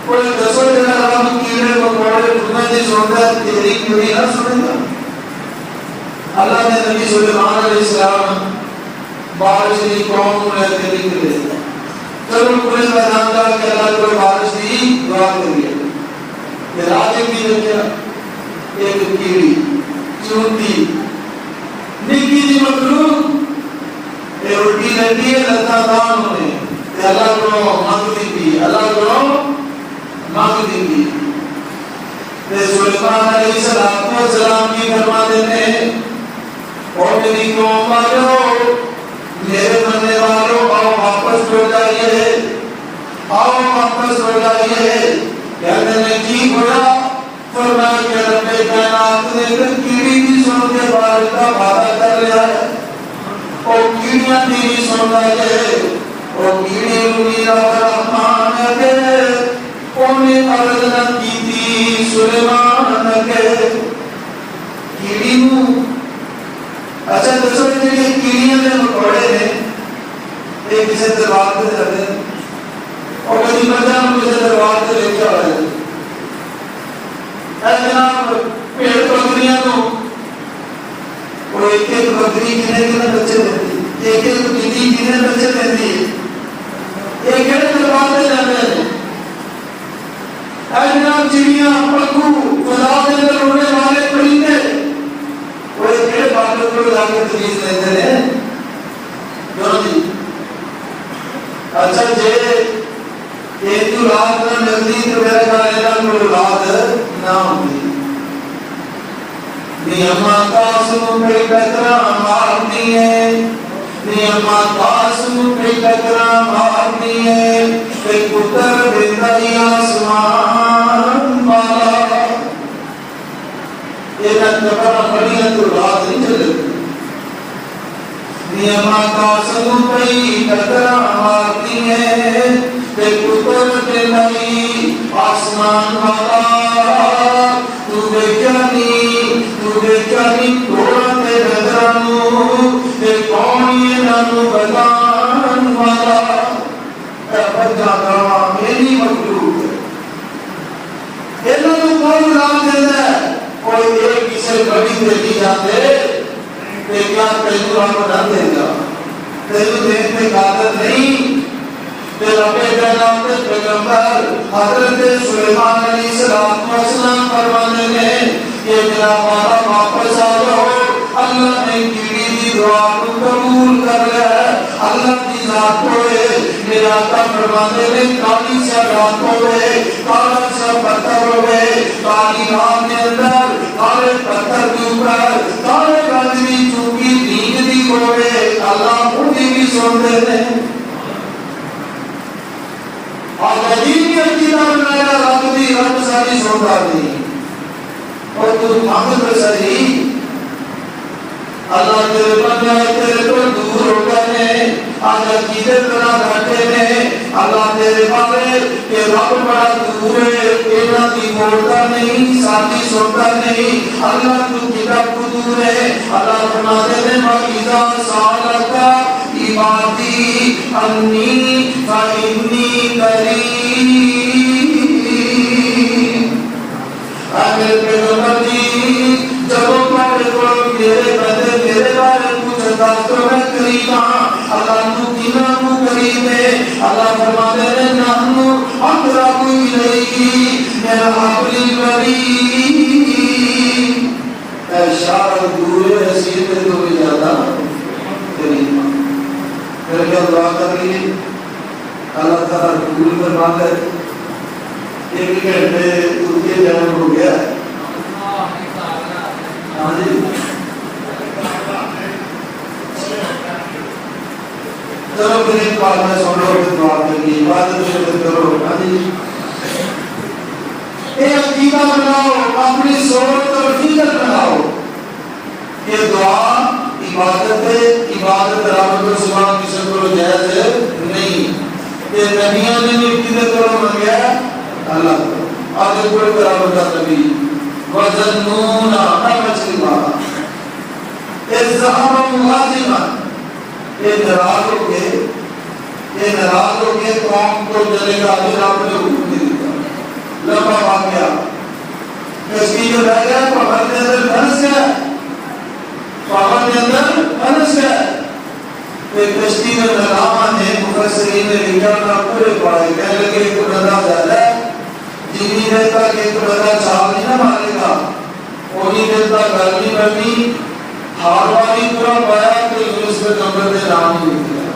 کوئی دسو جنا رب کیڑے مکوڑے خدا نہیں سنتا ہے تیری کیڑی نہ سنے گا اللہ نے نبی سلیمان علیہ السلام بارش کی قوم کو لے کے نکلے چلو پورے میدان کا کہ اللہ کو بارش کی دعا کریے یہ راجے کی دیکھا ایک کیڑی چونٹی نکی دی مخلوق یہ الٹی رہتی ہے لتا دان ہونے کہ اللہ کو مانگ دی اللہ کو مانگ دی سلیمان علیہ السلام کی فرما دیتے اور میری قوم والو میرے بننے والوں آؤ واپس ہو جائیے آؤ واپس ہو جائیے کہنے نے کی ہوا فرمایا کہ رب کائنات نے کیڑی کی سن کے بارے کا وعدہ کر لیا ہے اور کیڑیاں بھی سن رہے اور کیڑی روی رحمان کے انہیں عرض نہ کی تھی سلیمان کے کیڑی نو اچھا دسو جی کیڑیاں نے مکوڑے نے ایک کسی دربار سے جاتے ہیں اور کبھی بچہ کسی دربار سے لے کے آ جاتے اے جناب پیڑ بکریاں تو وہ ایک ایک بکری کنے کنے بچے دیتی ایک ایک بیٹی کتنے بچے دیتی ہے، ایک ایک دروازے جاتے ہیں، جناب چڑیاں پکو خدا کے اندر اڑنے والے پرندے وہ ایک ایک باتوں کو لا کے تجویز لیتے ہیں کیوں جی؟ اچھا جی ایک تو رات نہ ملتی تو میرا خیال ہے کوئی اولاد نہ ہوتی نیما قاسم پہ ٹکرا مارتی ہے، نیما قاسم پہ ٹکرا مارتی ہے، ایک پتر بندی آسمان والا یہ نکبر بڑی ہے تو رات نہیں چلتی، نیما قاسم پہ ٹکرا مارتی ہے، ایک پتر بندی آسمان والا تو بیچانی توڑا تے نظرانو تے کونی نانو بدان والا اے بجا گاوا میری مخلوق انہوں نے کوئی نام دینا ہے کوئی ایک کسی بڑی دیکھی جاتے تے کیا تیجو آپ نہ دے گا تیجو دیکھنے قادر نہیں تے رب جناب پیغمبر حضرت سلیمان علیہ السلام فرمانے نے کہ میرا مالا واپس آ جاؤ، اللہ نے کیڑی دی دعا کو قبول کر لیا ہے، اللہ کی ذات ہوئے میرا آقا فرمانے نے کالی سا رات ہوئے کالا سا پتھر ہوئے کالی رات کے اندر کالے پتھر کے اوپر کالے گاجری چونکی نیند دی ہوئے اللہ خودی بھی سن دیتے ہیں اور عجیب کی عقیدہ بنایا رب دی رب ساری سنتا دی اور تو محمد رسلی اللہ تیرے بندے تیرے تو دور ہو گئے آج عقیدے بنا بیٹھے نے اللہ تیرے بارے کہ رب بڑا دور ہے اینا دی بولتا نہیں ساتھی سنتا نہیں اللہ تو کتاب کو دور ہے اللہ فرماتے ہیں وَإِذَا سَأَلَكَ عِبَادِي أَنِّي فَإِنِّي قَرِيبٌ میرے پیغمبر جی جب تمہارے کو میرے بندے میرے بارے پوچھتا تو میں قریب ہاں اللہ تو کنا کو قریب ہے اللہ فرماتے ہیں نحنو اقرب الیہ من حبل الورید اے شاہ دور رسید میں تو بھی زیادہ قریب پھر کیا دعا کر لیے اللہ تعالیٰ قبول فرما لے ایک گھنٹے ترکی جانا ہو گیا ہاں جی چلو پھر ایک بار میں سن لو پھر دعا کریے عبادت شکر کرو ہاں جی ایک عقیدہ بناؤ اپنی سوچ اور فکر بناؤ یہ دعا عبادت ہے عبادت رب کو سوا کسی کو جائز نہیں یہ نبیوں نے بھی عقیدت کرو منگیا اللہ آگے کوئی قرار ہوتا نبی وَذَنُّونَ مَچْلِ مَارَا اِذْ ذَهَبَ مُغَاضِبًا یہ نراز ہو کے قوم کو چلے گا آگے آپ نے حکم دے دیتا لمبا واقعہ کشتی جو رہ گیا پہاڑ کے اندر پھنس گیا ایک کشتی میں نظامہ نے مفسرین نے لکھا نہ پورے پڑھائے کہنے لگے ایک نظام زیادہ ہے جنہی دیر تک ایک نظام چھال نہیں نہ مارے گا انہی دیر تک گرمی بڑھنی ہاروانی پورا پایا تو یونس میں کمبر نے نام نہیں دیا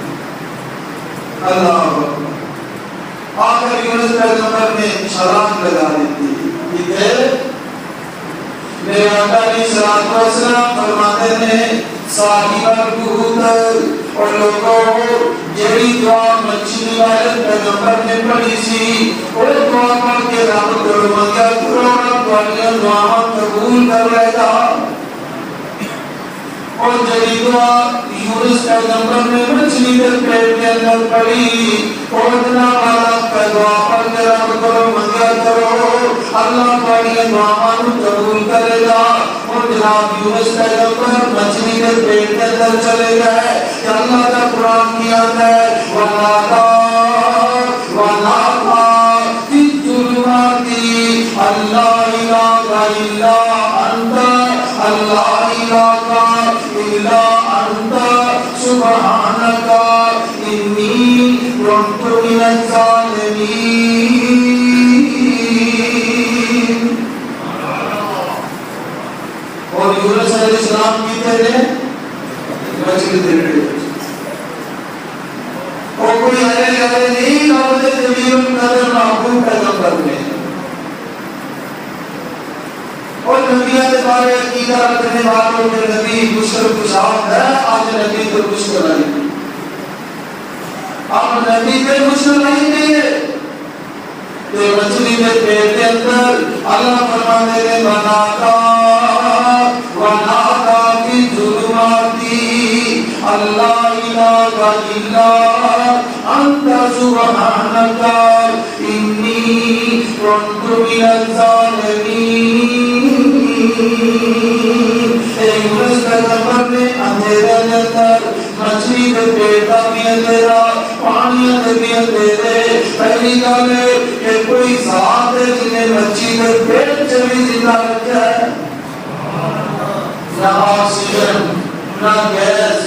اللہ آخر یونس میں کمبر نے چھلانگ لگا دیتی ٹھیک ہے میرے آقا علیہ السلام فرماتے ہیں صاحب البہوت اور لوگوں جیڑی دعا مچھلی والے پیغمبر نے پڑھی سی اور دعا پڑھ کے رب کرو منگیا قرآن والیاں دعا قبول کر رہے گا اور جیڑی دعا یونس پیغمبر نے مچھلی کے پیٹ کے اندر پڑھی اور اتنا والا دعا پڑھ کے رب کرو منگیا کرو اللہ والیاں دعا قبول کرے گا اور جناب یونس پیغمبر مچھلی کے پیٹ کے اندر چلے گئے کہ اللہ کا قرآن کیا ہے وَنَادَا فِي الظُّلُمَاتِ اللَّهَ إِلَٰهَ إِلَّا أَنْتَ اللَّهَ إِلَٰهَ إِلَّا أَنْتَ سُبْحَانَكَ الظالمین. اور یونس علیہ السلام کی تیرے مچھلی تیرے اور کوئی آئے نہیں دعوت جمیل القدر محبوب پیغمبر میں. اور نبیوں کے بارے عقیدہ رکھنے والوں کے نبی مشکل کشاد ہے. آج نبی کو مشکل آئی نہیں. اب نبی پہ مشکل آئی نہیں ہے کہ مچھلی کے پیٹ کے اندر اللہ فرمانے نے ونادا فی ظلماتی اللہ الہ الا انت سبحانک انی کنت من الظالمین. اے یونس پیغمبر نے اندھیرے کے اندر مچھلی کے پیٹ کا بھی اندھیرا پانی بھی اندھیرے. پہلی گل ہے کہ کوئی ذات ہے جنہیں مچھلی کے پیٹ سے بھی زندہ رکھا ہے. نہ آکسیجن نہ گیس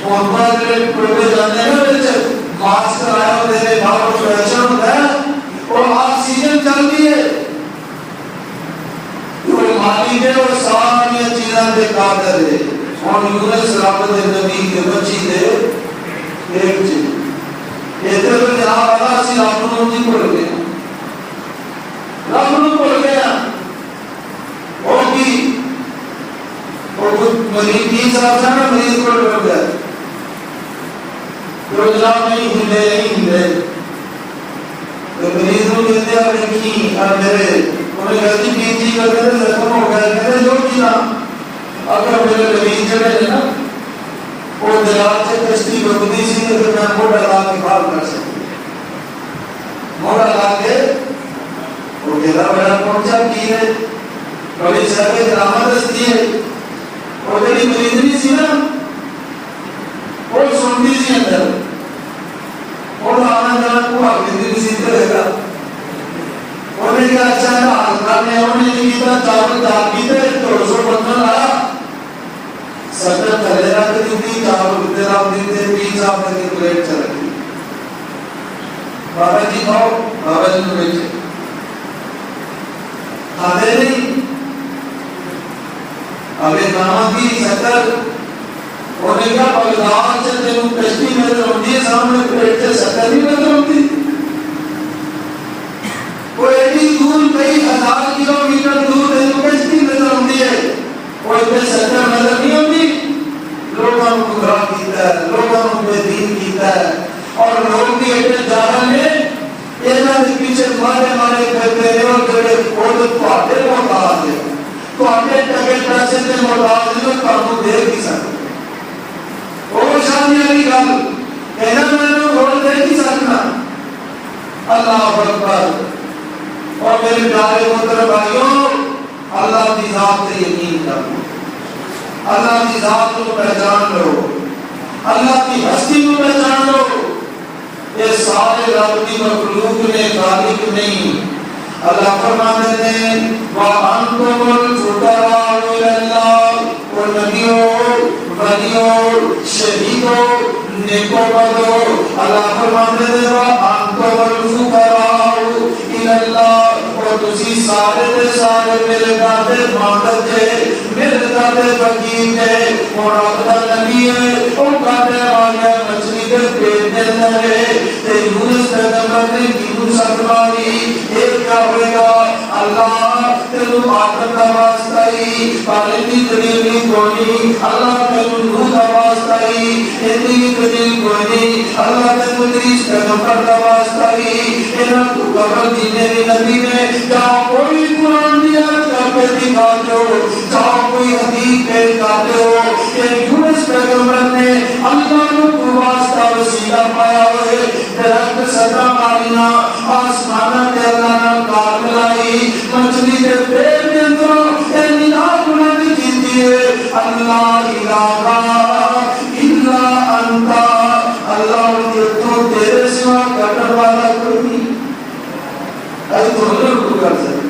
اور بڑے ٹوٹے جانے ہیں بچے ماسک آیا ہو دینے بھاؤ پریشن ہوتا ہے اور آکسیجن چلتی ہے. کوئی مالک ہے اور ساری چیزیں دے قادر ہے. اور یونس رب دے نبی کے بچی دے ایک چیز ادھر تو جناب اللہ اسی رب نو نہیں بھول گیا. رب نو بھول گیا اور بھی اور مریض 3 سال سے نا مریض کو ڈر گیا تو جناب نہیں ہلے تو مریض کو کہتے ہیں دیکھی اور میرے انہیں غلطی پیچھی کرتے تھے زخم ہو گیا. کہتے جو کیا اگر میرے مریض جڑے ہیں نا وہ درات سے کشتی بگدی سی تو میں موڑا لا کے بات کر سکتی موڑا لا کے وہ کہتا بڑا پہنچا کی ہے بڑی سرکے درامہ دستی ہے اور جڑی مریضنی سی نا وہ سنتی سی اندر اور آنا جانا کو آگے سی رہے گا. انہیں کہا اچھا ہے حضرات نے انہیں نہیں کیتا چاول دار کیتے 215 آیا سکر تھلے رکھ دیتی چاول کتے رکھ دیتے 20 آپ تک پلیٹ چل رہی. بابا جی کھاؤ بابا جی کو بیچے کھاتے نہیں. ابھی کاما کی سکر انہیں کہا بغداد سے تینوں کشتی نظر ہوتی ہے سامنے پلیٹ سے سکر نہیں نظر ہوتی. وہ ایڈی دور کئی 1000 کلومیٹر دور تینوں کشتی نظر ہوتی ہے وہ اتنے سکر نظر نہیں ہوتی. لوگوں کو گمراہ کیتا ہے لوگوں کو بے دین کیتا ہے اور لوگ بھی ایڈے جاہل ہیں اینا کے پیچھے مارے کرتے ہیں اور جڑے خود تواڈے محتاج ہیں تواڈے ٹکے پیسے تے محتاج ہیں تو تانوں دے نہیں سکتے. اور شانی والی گل کہنا میں روڑ دے نہیں سکنا. اللہ اکبر. اور میرے پیارے محترم بھائیوں اللہ کی ذات سے یقین کرو اللہ کی ذات کو پہچان لو اللہ کی ہستی کو پہچان لو. یہ سارے رب کی مخلوق نے خالق نہیں. اللہ فرماتے ہیں وَأَنْتُمُ الْفُقَرَاءُ إِلَى اللَّهِ اور نبیوں ولیوں شہیدوں نیکوں بدوں اللہ فرماتے ہیں وَأَنْتُمُ الْفُقَرَاءُ إِلَى اللَّهِ اور تسی سارے دے سارے میرے دادے مادت جے میرے دادے فقیر جے اور اپنا نبی ہے اور کاٹے والا مچھلی کے پیٹ دے اندر ہے تے یونس پیغمبر نے کیوں سکھلائی ایک کیا ہوئے گا اللہ تینوں آدم کا واسطہ ہی پالنی دلیلی کوئی اللہ تینوں نوح کا واسطہ ہی اتنی دلیل کوئی اللہ تینوں دریس پیغمبر کا واسطہ ہی انہاں کو قبر دینے بھی نبی نے جاؤ کوئی قرآن دیا کر کے دکھاتے ہو جاؤ کوئی حدیث پہ دکھاتے ہو کہ یونس پیغمبر نے اللہ کو واسطہ وسیلہ پایا ہوئے درخت سدا مارینا آسمانہ کے اللہ نے کار ملائی مچھلی کے پیٹ کے اندر ندا بلند کیتی ہے اللہ الہ الا انت اللہ کے تو تیرے سوا کرنے والا کوئی نہیں. ایسے تو ضرور کر سکتے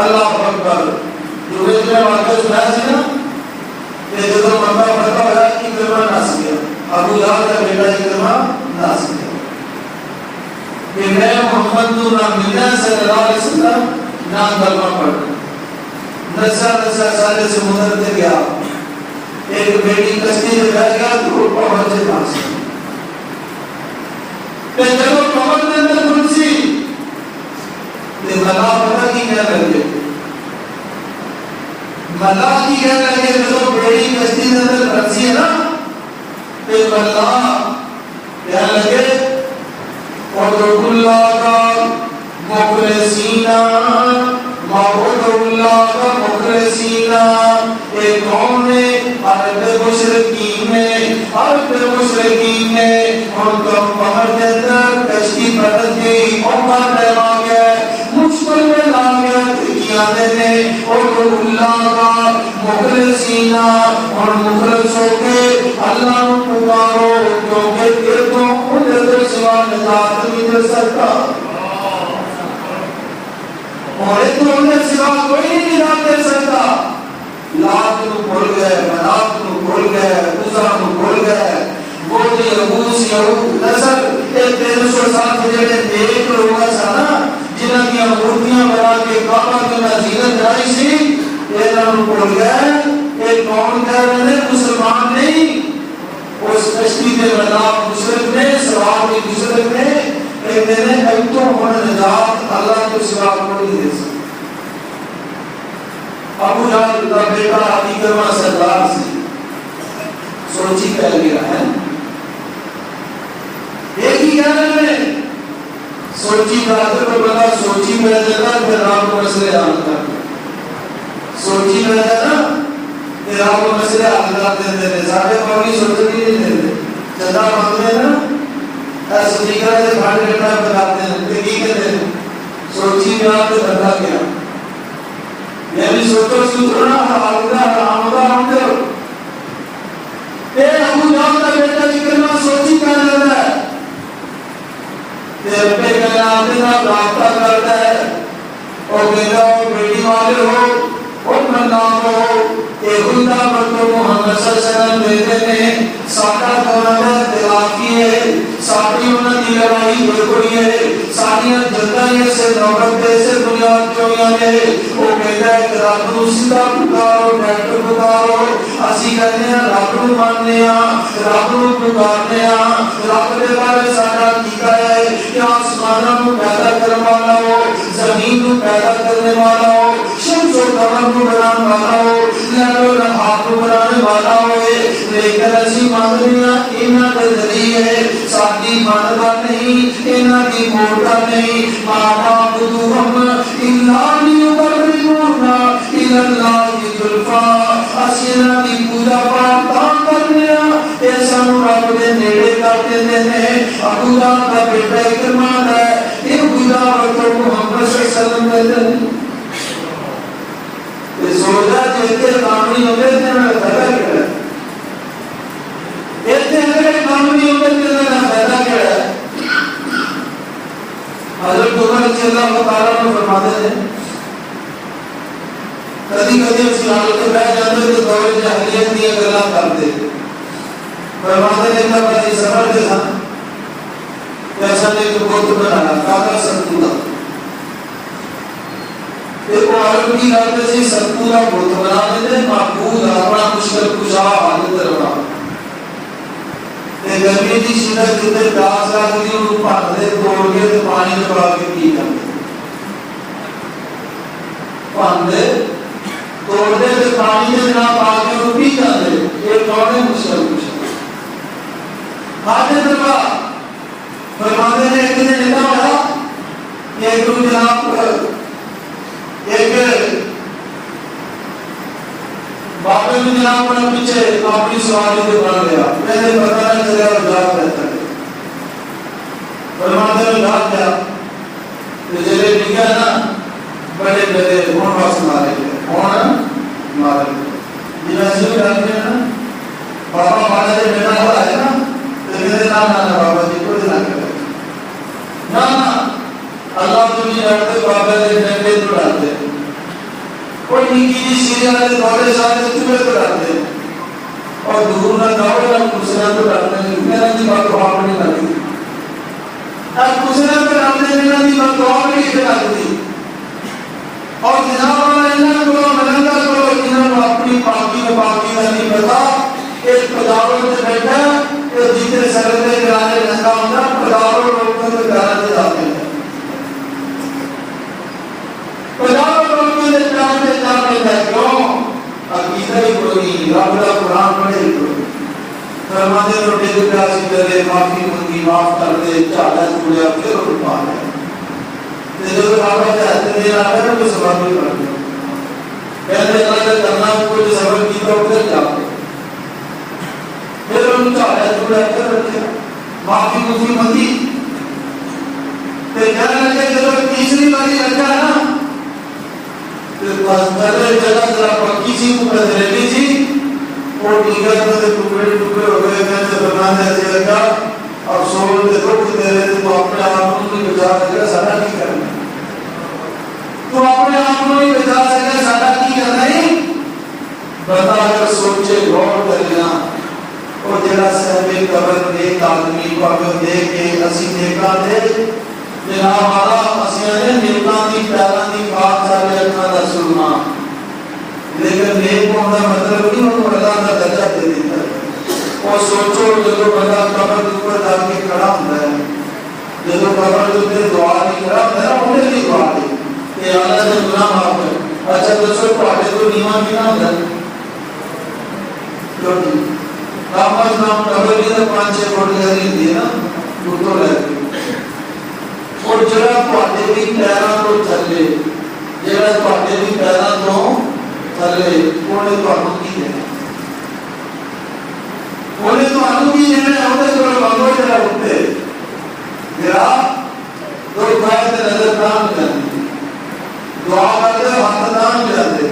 اللہ اکبر. جو میں واقعہ سنایا سی نا کہ جب مکہ فتح ہوا اکرمہ ناس گیا ابو جہل کا بیٹا اکرمہ ناس گیا کہ میں محمد نہ ملنا صلی اللہ علیہ وسلم نہ کلمہ پڑھنا. نسا سارے سمندر سے گیا, ایک بیٹی کشتی سے بیٹھ گیا تو پہنچ سے پاس تے جب پہنچ کے اندر کھلسی تے ملا پتہ کی کیا لگے, ملا کی کیا لگے جو بیٹی کشتی کے اندر کھلسی ہے نا تے ملا کیا لگے اور اللہ کا مخلصین معبود اللہ کا مخلصین. ایک قوم نے عرب مشرکین نے ان کو پہاڑ کے اندر کشتی پلٹ گئی اور ڈرا گیا, مشکل میں لا گیا کیا دینے اور اللہ کا مخلصین اور مخلص ہو کے اللہ کو پکارو کیونکہ پھر تو خود سے سوا نجات نہیں دے سکتا اور ایک تو انہیں سوا کوئی نہیں نجات دے سکتا. لات کو کھول گئے, منات کو کھول گئے, عزا کو کھول گئے, وہ جو یہوس یہود نسل ایک 1300 سال سے جڑے دیکھ لوگا سا نا جنہاں کی مورتیاں بنا کے کعبہ کے نزدیک جائی سی یہ نام کھول گئے. ایک قوم کہہ رہے ہیں مسلمان نہیں, اس کشتی کے مناف مشرک نے سوار کے مشرک نے کہتے ہیں اب تو ہمیں نجات اللہ کے سوا کوئی نہیں دے سکتا. ابو جہل کا بیٹا علی کرما سردار سے سوچی کہہ گیا ہے ایک ہی کہہ رہے ہیں سوچی برادر کو بلا سوچی میں دینا پھر رام کو مسئلے حل کر سوچی میں دینا پھر رام کو مسئلے حل کر دیتے ہیں. سارے قومی سوچنی نہیں دیتے چندہ مانگتے ہیں نا ایسا دیکھا ہے بھاڑے کٹھا بتاتے ہیں کہ کی کہتے ہیں سوچی میں آپ سے بندہ کیا یعنی سوچو سوچنا آمدہ کرو. اے ابو جہل کا بیٹا کلمہ سوچی کر لیتا ہے تے رب کائنات کے ساتھ رابطہ کرتا ہے اور کہتا ہو بیٹی والے ہو اور نام ہو اے خدا پر تو محمد صلی اللہ علیہ وسلم دیتے ہیں ساٹھا دوران اختلافی ہے ساٹھی انہوں نے لڑائی ہوئی کوئی ہے ساٹھیاں جلدائیں سے نوبت دے سے بنیاد چوئیاں نے وہ کہتا ہے کہ رب نو سیدھا پکارو ڈاکٹر پکارو اسی کہتے ہیں رب نو ماننے رب نو پکارنے رب دے بارے ساڈا کیتا ہے کہ آسمانوں کو پیدا کرنے والا ہو زمین کو پیدا کرنے والا ہو شمس و قمر کو بنانے والا ہو لیل و نہار کو بنانے والا ہو لیکن اسی مانگنیاں انہاں دے ذریعے ساڈی مانتا نہیں انہاں دی موڑتا نہیں مانا بدوہم الا لیقربونا الی اللہ زلفا اسی انہاں دی پوجا پاٹ تاں کرنے اے سانو رب دے نیڑے کر دیندے نے. ابو جہل دا بیٹا اکرمہ ہے یہ پوجا تو محمد صلی اللہ علیہ وسلم کہتے ہیں یہ سوچا جیتے کامنی ہوتے تھے میں فائدہ کیا ہے ایسے اگر کامنی ہوتے تھے میں فائدہ کیا ہے. حضرت عمر رضی اللہ تعالیٰ نے فرماتے ہیں کدی کدی اس حالت میں بیٹھ جاتے تو دور جاہلیت کی گلاں کرتے فرماتے ہیں کہ بڑی سفر کے ساتھ ایسا نہیں تو بہت بنانا کاغذ سنتولا ایک عالم کی غلط سے سنتولا بہت بنا دیتے معبود اپنا مشکل کشا حالت رہا ایک گرمی کی شدت جتنے پیاس لگتی ہے وہ پھاڑتے توڑ کے تو پانی میں پڑا کے پی جاتے پھاڑتے توڑتے تو پانی میں جناب پا کے وہ پی جاتے یہ کون ہے مشکل کشا حاجت رہا فرماتے ہیں ایک دن اتنا ہوا ایک دن جناب ایک باپے میں جناب اپنا پیچھے اپنی سواری سے بڑھ گیا میں نے پتہ نہیں چلے اور جاگ رہتا ہے فرماتے ہیں جاگ گیا تو جلے نکیا نا بڑے بڑے ہون واس مارے گئے ہون مارے گئے جنہیں ایسے بھی ڈالتے ہیں نا بابا مارے جب بیٹا ہوا ہے نا تو میرے نام آنا بابا جی کو دلا کر نا اللہ تو نہیں ڈالتے بابا جی ڈنڈے تو ڈالتے کوئی نکی جی سیریہ نے دوڑے سارے تمہیں تو ڈالتے اور دور نہ دوڑے نہ کسنا تو ڈالتے ہیں میرا جی بات کو آپ نہیں ڈالتے اب دوسرے پر اپنے دنوں کی بدعا بھی کرتی اور جناب والا انہاں کو ملنگا کرو انہاں کو اپنی پاکی و پاکی کا نہیں پتا ایک پداور سے بیٹھا کہ جتنے سردے گرانے لنگا ہوتا پداور لوگوں سے گرانے جاتے ہیں پداور لوگوں سے جاتے جاتے کیوں عقیدہ ہی کوئی نہیں رب کا قرآن پڑھے ہی کوئی فرماتے روٹے کو پیاسی کرے معافی منگی معاف کر دے چاہتا چھوڑیا پھر روٹ پا لے جب بابا چاہتے دیر آتا ہے تو سبب بھی کرتے ہیں پہلے اللہ کا کرنا کو جو سبب کی تو ادھر جاتے پھر ان چاہتا چھوڑیا پھر رکھے معافی منگی منگی پھر کہنے لگے جب تیسری باری رکھا نا پھر پہلے جگہ ذرا پکی سی کو پدریلی سی اور دیگر میں ٹکڑے ٹکڑے ہو گئے میں سے بنانے ایسے لگا اور سول کے دکھ دے رہے تھے تو اپنے آپ کو نہیں بچا سکے سارا کی کرنا تو اپنے آپ کو نہیں بچا سکے سارا کی کرنا ہی بتا کر سوچے غور کر لینا اور جڑا صاحب قبر نیک آدمی کو اگر دیکھ کے اسی نیکاں دے جناب والا اسیاں نے نیکاں دی پیراں دی بات سارے اکھاں دا سننا لیکن نیک ہونا مطلب نہیں وہ اللہ کا درجہ دے دیتا ہے اور سوچو جب بندہ قبر کے اوپر جا کے کھڑا ہوتا ہے جب قبر کے اوپر دعا نہیں کھڑا ہوتا ہے انہیں بھی دعا دی کہ اللہ سے گناہ معاف کر اچھا دوستو پہاڑے تو نیواں بھی نہ ہوتا ہے کیونکہ ناماز نام قبر بھی تو 5-6 فٹ گہری ہوتی ہے نا وہ تو رہتی اور جڑا پہاڑے بھی پیراں تو چلے جڑا پہاڑے بھی پیراں تو چلے انہیں تو انہوں کی ہے انہیں تو انہوں کی ہے انہیں تو بندوں جڑا ہوتے میرا دو بھائی سے نظر دان جاتی دعا کرتے ہاتھ دان جاتے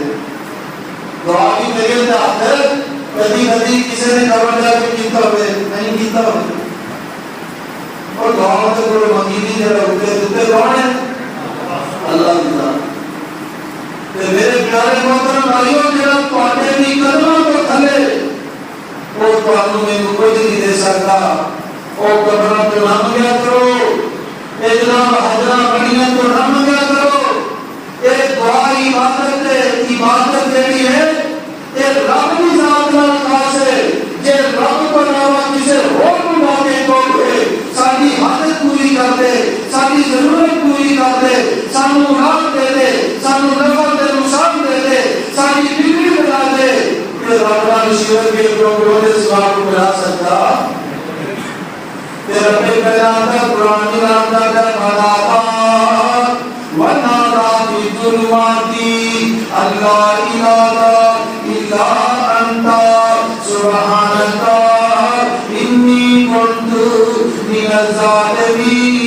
دعا بھی میرے جاتے کدی کدی کسی نے قبر جا کے کیتا ہوئے نہیں کیتا ہوئے اور دعا سے کوئی مقیدی جڑا ہوتے ہوتے کون ہے اللہ کی ذات میرے پیارے محترم بھائیوں جڑا تواڈے دی قدماں تو تھلے او تانوں میں کچھ نہیں دے سکتا او قبراں تے نہ منگیا کرو اے جناب حجراں بڑیاں تو نہ منگیا کرو اے دعا عبادت جڑی ہے اے رب دی ذات نال خاص ہے جے رب کو علاوہ کسے ہور کو مانگے کوئی ساری حاجت پوری کر دے ساری ضرورت پوری کر دے سانو راحت دے دے سانو نفع دے نقصان دے دے ساری بگڑی بنا دے کہ ربان شیور کے لوگوں نے سواب کو بنا سکتا تیرا پہ پیراتا قرآن راندہ کر بھالاتا ونادا بی ظلماتی اللہ الہ الا انتا سبحانتا انی کنت من الظالمین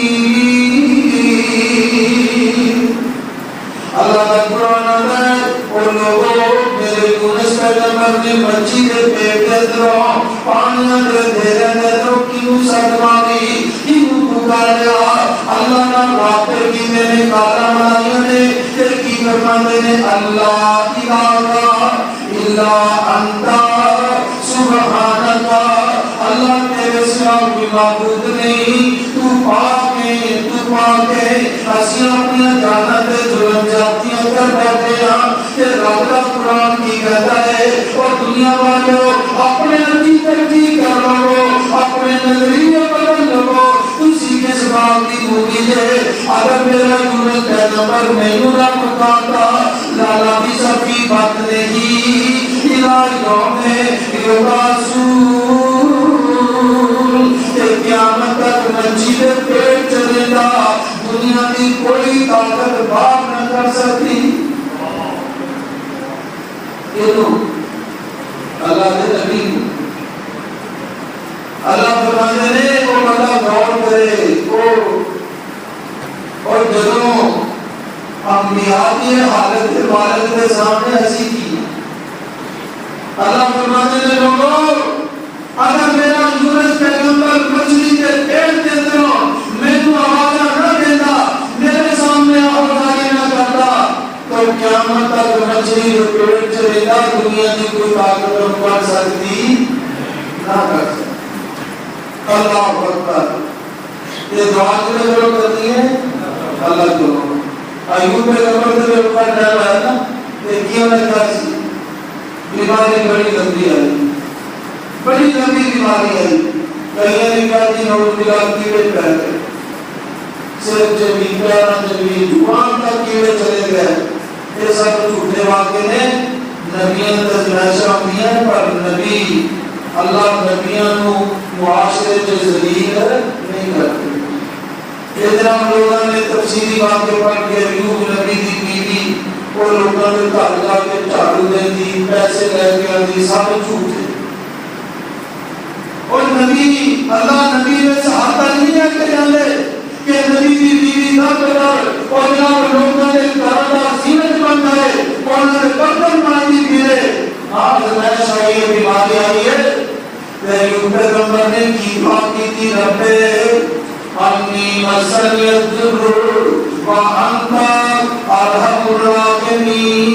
اللہ کا قرآن ہے اور لوگوں میرے یونس پیغمبر نے مچھی کے پیٹ دے دروں پانیاں دے دھیرے دے دروں کیوں صدمانی کیوں پکاریا اللہ کا رابطے کی میں نے کارا منائیاں نے پھر کی فرماتے نے اللہ الہ الا انتا سبحانکا اللہ تیرے سوا کوئی معبود نہیں تو پاک ہے تو پاک ہے اسی اپنی جانت ظلم جاتیاں کر بیٹھے ہیں کہ رب کا قرآن کی کہتا ہے اور دنیا والوں اپنے اندھی ترقی کر لو اپنے نظریے بدل لو اسی کے سباب کی موٹی ہے اگر میرا یونس پیغمبر نہیں نہ پکارتا لالا بھی سب کی بات نہیں الہیوں میں رسول قیامت تک مسجد پیٹ چلے گا دنیا کی کوئی طاقت باپ نہ کر سکتی یہ تو اللہ کے نبی اللہ فرماتے ہیں وہ بندہ غور کرے اور جدوں انبیاء کی حالت والد کے سامنے ہنسی کی اللہ فرماتے ہیں لوگوں اگر میرا یونس پیغمبر مچھلی کے پیٹ کے اندروں مینوں آوازہ نہ دیتا میرے سامنے آوازہ نہ کرتا تو قیامت تک مچھلی کے پیٹ چلے گا دنیا کی کوئی طاقت پڑ سکتی نہ کر سکتی اللہ اکبر یہ دعا کے لیے ضرورت کرتی ہے اللہ کو. ایوب پہ ضرورت ہے اوپر ڈر رہا ہے نا کہ کیا نہ کیا سی بیماری بڑی لمبی آئی, بڑی لمبی بیماری آئی. کہیں نے کہا جی نوز بلا کیڑے پہ گئے, صرف جبھی پیارا جبھی زبان تک کیڑے چلے گئے. یہ سب جھوٹے واقعے نے نبیوں تجربہ ہوئی ہے پر نبی اللہ نبیوں کو معاشرے کے ذریعے نہیں کرتے. اتنا لوگوں نے تفصیلی واقعے پڑھ کے ایوب نبی کی بیوی اور لوگوں نے گھر جا کے جھاڑو دیتی پیسے لے کے آتی سب جھوٹے. اور نبی اللہ نبی میں صحابہ نہیں ہے کہ جانے کہ نبی کی بیوی نہ کر اور جناب لوگوں نے گھر زینت بن گئے اور انہوں نے برتن مانگی پھرے. آج میں شاید بیماری آئی ہے ایوب پیغمبر نے کی بات کی تھی ربے انی مسنی الضر وانت ارحم الراحمین.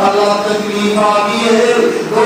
اللہ تکلیف آ گئی ہے, دو